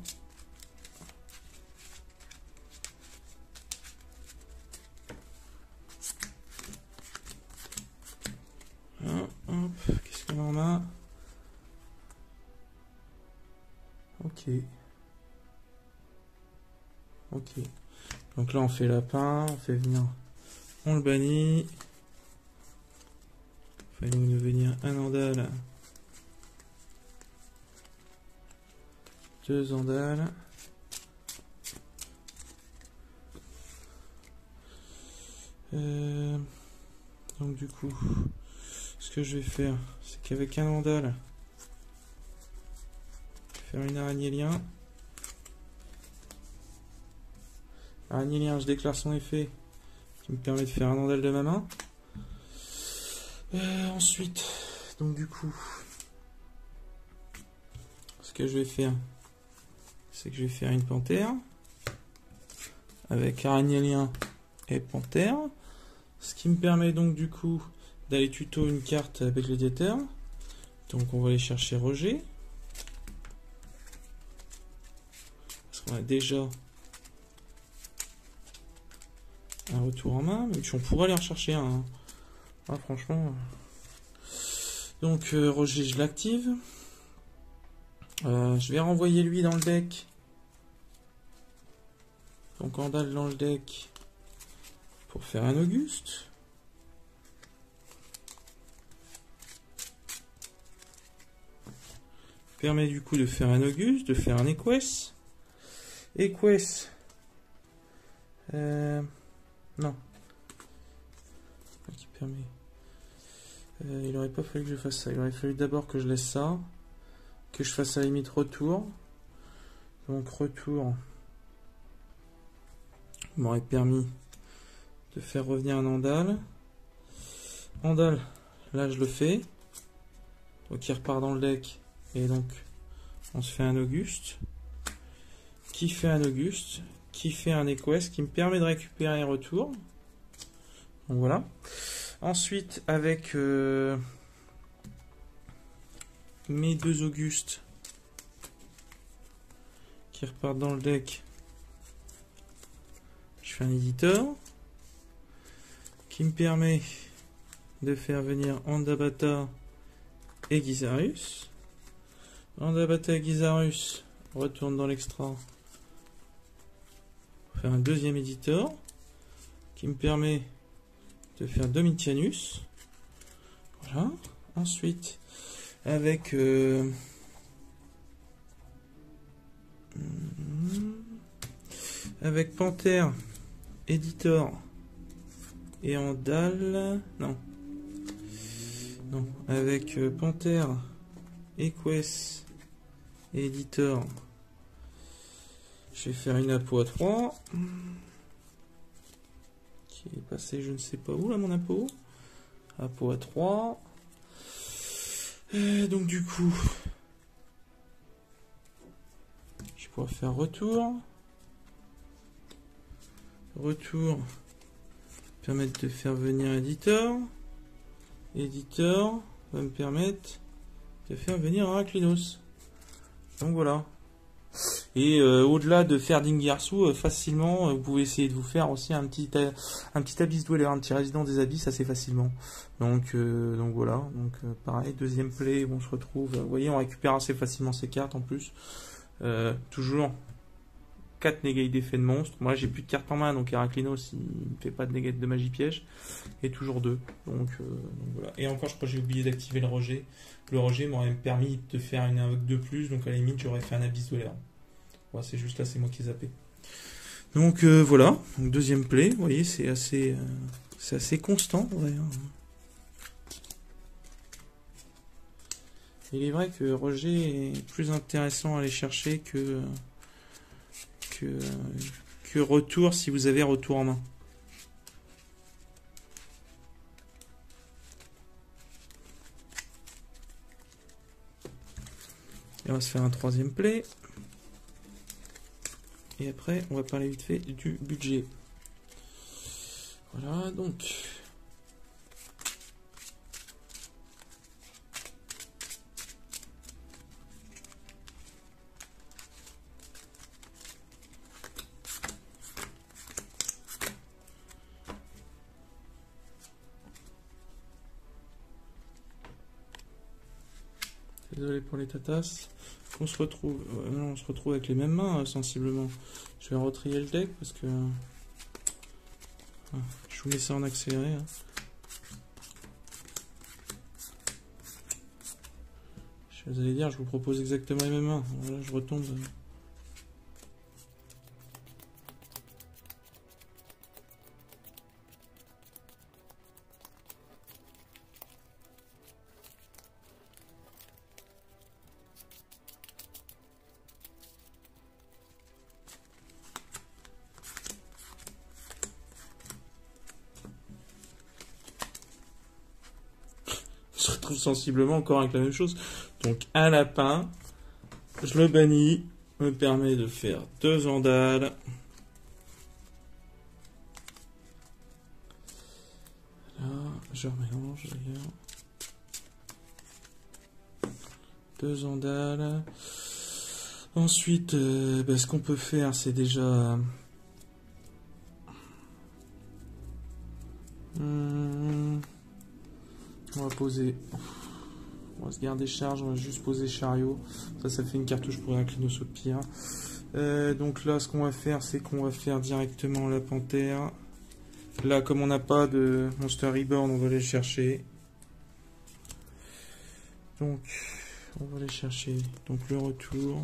Hop, qu'est-ce qu'on en a? Ok. Ok. Donc là, on fait lapin, on fait venir, on le bannit. Il fallait nous venir un Andal. 2 Andal. Donc du coup, ce que je vais faire, c'est qu'avec un Andal, je vais faire une araignée lien. Araignée lien, je déclare son effet, qui me permet de faire un Andal de ma main. Ensuite, donc du coup, ce que je vais faire, c'est que je vais faire une panthère avec araignée lien et panthère, ce qui me permet donc du coup d'aller tuto une carte avec Gladiateur. Donc on va aller chercher Roger, parce qu'on a déjà un retour en main, même si on pourrait aller en chercher un. Ah, franchement. Donc Roger, je l'active. Je vais renvoyer lui dans le deck. Donc Andal dans le deck pour faire un Auguste. Permet du coup de faire un Auguste, de faire un Equus. Equus. Non. Qui permet. Il aurait pas fallu que je fasse ça. Il aurait fallu d'abord que je laisse ça. Que je fasse à la limite retour. Donc retour m'aurait permis de faire revenir un Andal. Andal, là je le fais. Donc il repart dans le deck. Et donc on se fait un Auguste. qui fait un Auguste, qui fait un Equest, qui me permet de récupérer un retour. Donc voilà. Ensuite, avec mes 2 Augustes qui repartent dans le deck, je fais un éditeur qui me permet de faire venir Andabata et Gizarus. Andabata et Gizarus retourne dans l'extra. Faire un deuxième éditeur qui me permet de faire Domitianus. Voilà. Ensuite, avec avec Panthère, Editor et Andal. Non. Non. Avec Panthère, Equest et Editor. Je vais faire une Apo à 3. Qui est passé je ne sais pas où là mon Apo. Apo à 3. Et donc du coup, je pourrais faire retour. Retour. Permettre de faire venir éditeur. Éditeur va me permettre de faire venir Arachlinos. Donc voilà. Et au-delà de faire Dingirsu, facilement, vous pouvez essayer de vous faire aussi un petit Abyss Dweller, un petit résident des abysses assez facilement. Donc voilà. Donc pareil, deuxième play, on se retrouve. Vous voyez, on récupère assez facilement ces cartes en plus. Toujours 4 negate d'effet de monstre. Moi j'ai plus de cartes en main, donc Heraclinos il ne fait pas de negate de magie piège. Et toujours 2. Donc voilà. Et encore, je crois que j'ai oublié d'activer le rejet. Le rejet m'aurait permis de faire une invoque de plus, donc à la limite j'aurais fait un Abyss Dweller. Ouais, c'est juste là, c'est moi qui ai zappé. Donc voilà, donc, deuxième play, vous voyez, c'est assez constant. Ouais, hein. Il est vrai que Roger est plus intéressant à aller chercher que retour si vous avez retour en main. Et on va se faire un troisième play. Et après, on va parler vite fait du budget. Voilà, donc. Désolé pour les tatas. On se retrouve avec les mêmes mains, sensiblement. Je vais retrier le deck parce que je vous mets ça en accéléré. Hein. Vous allez dire, je vous propose exactement les mêmes mains. Voilà, je retombe. Je retrouve sensiblement encore avec la même chose. Donc un lapin, je le bannis, me permet de faire 2 Andales. Là, je remélange d'ailleurs. 2 Andales. Ensuite, ce qu'on peut faire, c'est déjà... on va poser... On va se garder charge, on va juste poser chariot. Ça fait une cartouche pour Heraclinos au pire. Donc là, ce qu'on va faire, c'est qu'on va faire directement la panthère. Là, comme on n'a pas de Monster Reborn, on va aller chercher. Donc, on va aller chercher donc le retour.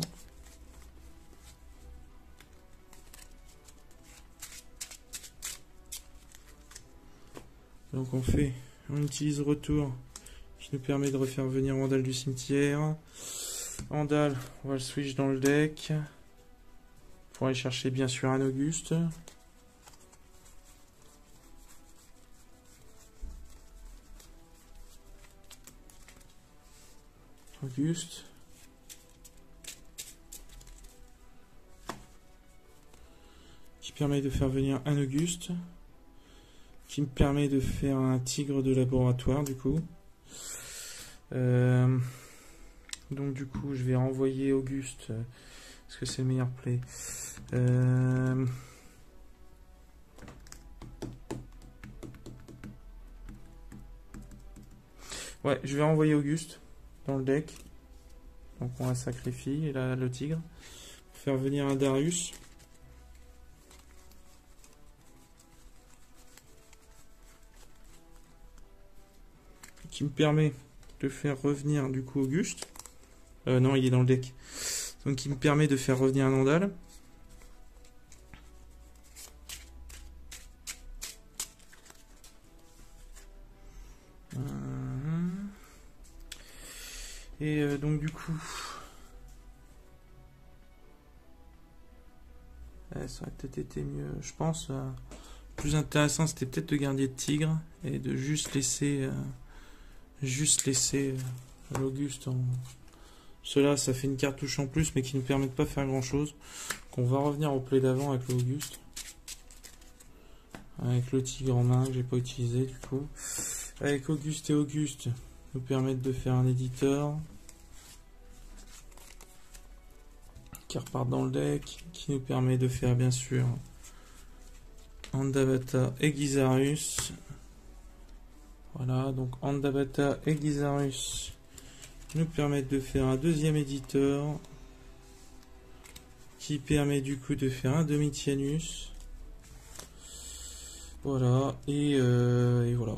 Donc on utilise retour qui nous permet de refaire venir Andal du cimetière. Andal, on va le switch dans le deck pour aller chercher bien sûr un Auguste. Auguste. permet de faire venir un Auguste, qui me permet de faire un tigre de laboratoire du coup. Donc du coup je vais renvoyer Auguste, parce que c'est le meilleur play. Ouais, je vais renvoyer Auguste dans le deck. Donc on la sacrifie, et là le tigre. Faire venir un Darius. Qui me permet de faire revenir du coup Auguste. Non, il est dans le deck. Donc qui me permet de faire revenir un Andal. Et donc du coup, ça aurait peut-être été mieux, je pense. Plus intéressant, c'était peut-être de garder le tigre et de juste laisser l'Auguste en... Cela, ça fait une cartouche en plus, mais qui ne permet de pas faire grand-chose. On va revenir au play d'avant avec l'Auguste. Avec le tigre en main que j'ai pas utilisé du coup. Avec Auguste et Auguste nous permettent de faire un éditeur qui repart dans le deck, qui nous permet de faire bien sûr Andabata et Gizarus. Voilà, donc Andabata et Gizarus nous permettent de faire un deuxième éditeur qui permet du coup de faire un Domitianus. Voilà, et voilà.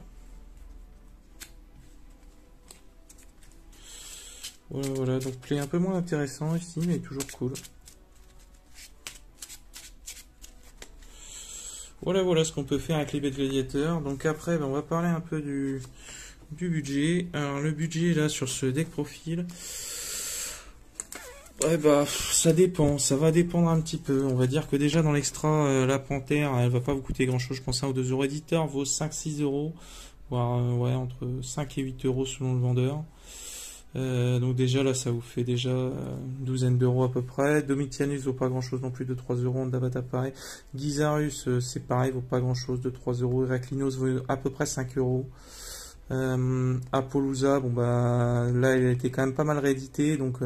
Voilà, donc play un peu moins intéressant ici, mais toujours cool. Voilà ce qu'on peut faire avec les bêtes gladiateurs. Donc après, on va parler un peu du budget. Alors le budget là sur ce deck profil, ouais bah ça dépend, ça va dépendre un petit peu. On va dire que déjà dans l'extra, la panthère, elle va pas vous coûter grand chose. Je pense aux 2 € éditeur, vaut 5-6 €, voire ouais, entre 5 et 8 € selon le vendeur. Donc déjà là ça vous fait déjà une douzaine d'euros à peu près. Domitianus vaut pas grand chose non plus, de 3 €. Andabata pareil. Gizarus c'est pareil, vaut pas grand chose, de 3 €. Heraklinos vaut à peu près 5 €. Apollousa, bon bah là il a été quand même pas mal réédité, donc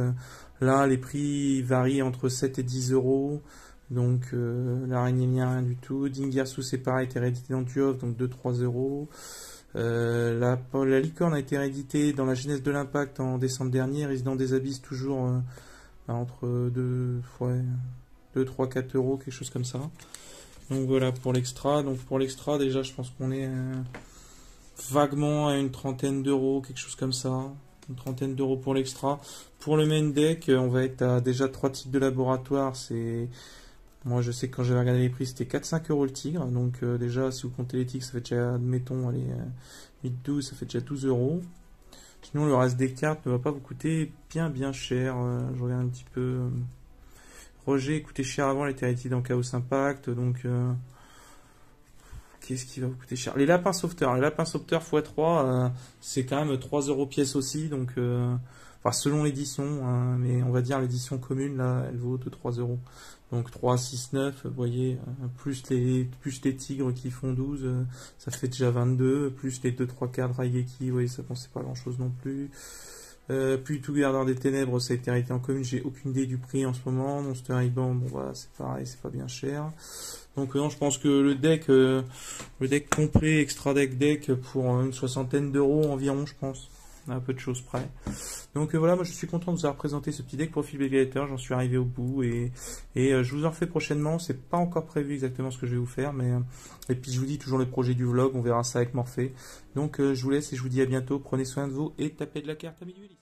là les prix varient entre 7 et 10 €. Donc l'araignée n'y a rien du tout. Dingirsu c'est pareil, été réédité dans Duof, donc 2-3 €. La licorne a été rééditée dans la Genèse de l'Impact en décembre dernier. Résident des Abysses toujours entre 2, 3, 4 €, quelque chose comme ça. Donc voilà pour l'extra. Donc pour l'extra déjà je pense qu'on est vaguement à une trentaine d'euros, quelque chose comme ça. Une trentaine d'euros pour l'extra. Pour le main deck, on va être à déjà 3 types de laboratoire. Moi je sais que quand j'avais regardé les prix c'était 4-5 € le tigre, donc déjà si vous comptez les tigres ça fait déjà, admettons, allez, 8-12, ça fait déjà 12 €. Sinon le reste des cartes ne va pas vous coûter bien cher. Je regarde un petit peu. Roger coûtait cher avant, elle était rééditée dans Chaos Impact, donc qu'est-ce qui va vous coûter cher? Les lapins sauveteurs x3, c'est quand même 3 € pièce aussi, donc enfin selon l'édition, hein, mais on va dire l'édition commune là elle vaut de 3 €. Donc 3, 6, 9, vous voyez, plus les tigres qui font 12, ça fait déjà 22, plus les 2-3 cartes Raigeki, vous voyez, ça pensait pas grand chose non plus. Puis tout Gardeur des Ténèbres, ça a été arrêté en commune, j'ai aucune idée du prix en ce moment. Monster Iban, bon voilà, c'est pareil, c'est pas bien cher. Donc non, je pense que le deck complet, extra deck pour une soixantaine d'euros environ, je pense. Un peu de choses près. Donc voilà, moi je suis content de vous avoir présenté ce petit deck profil gladiateur, j'en suis arrivé au bout et je vous en refais prochainement, c'est pas encore prévu exactement ce que je vais vous faire, mais et puis je vous dis toujours le projet du vlog, on verra ça avec Morphée. Donc je vous laisse et je vous dis à bientôt, prenez soin de vous et tapez de la carte à minuit.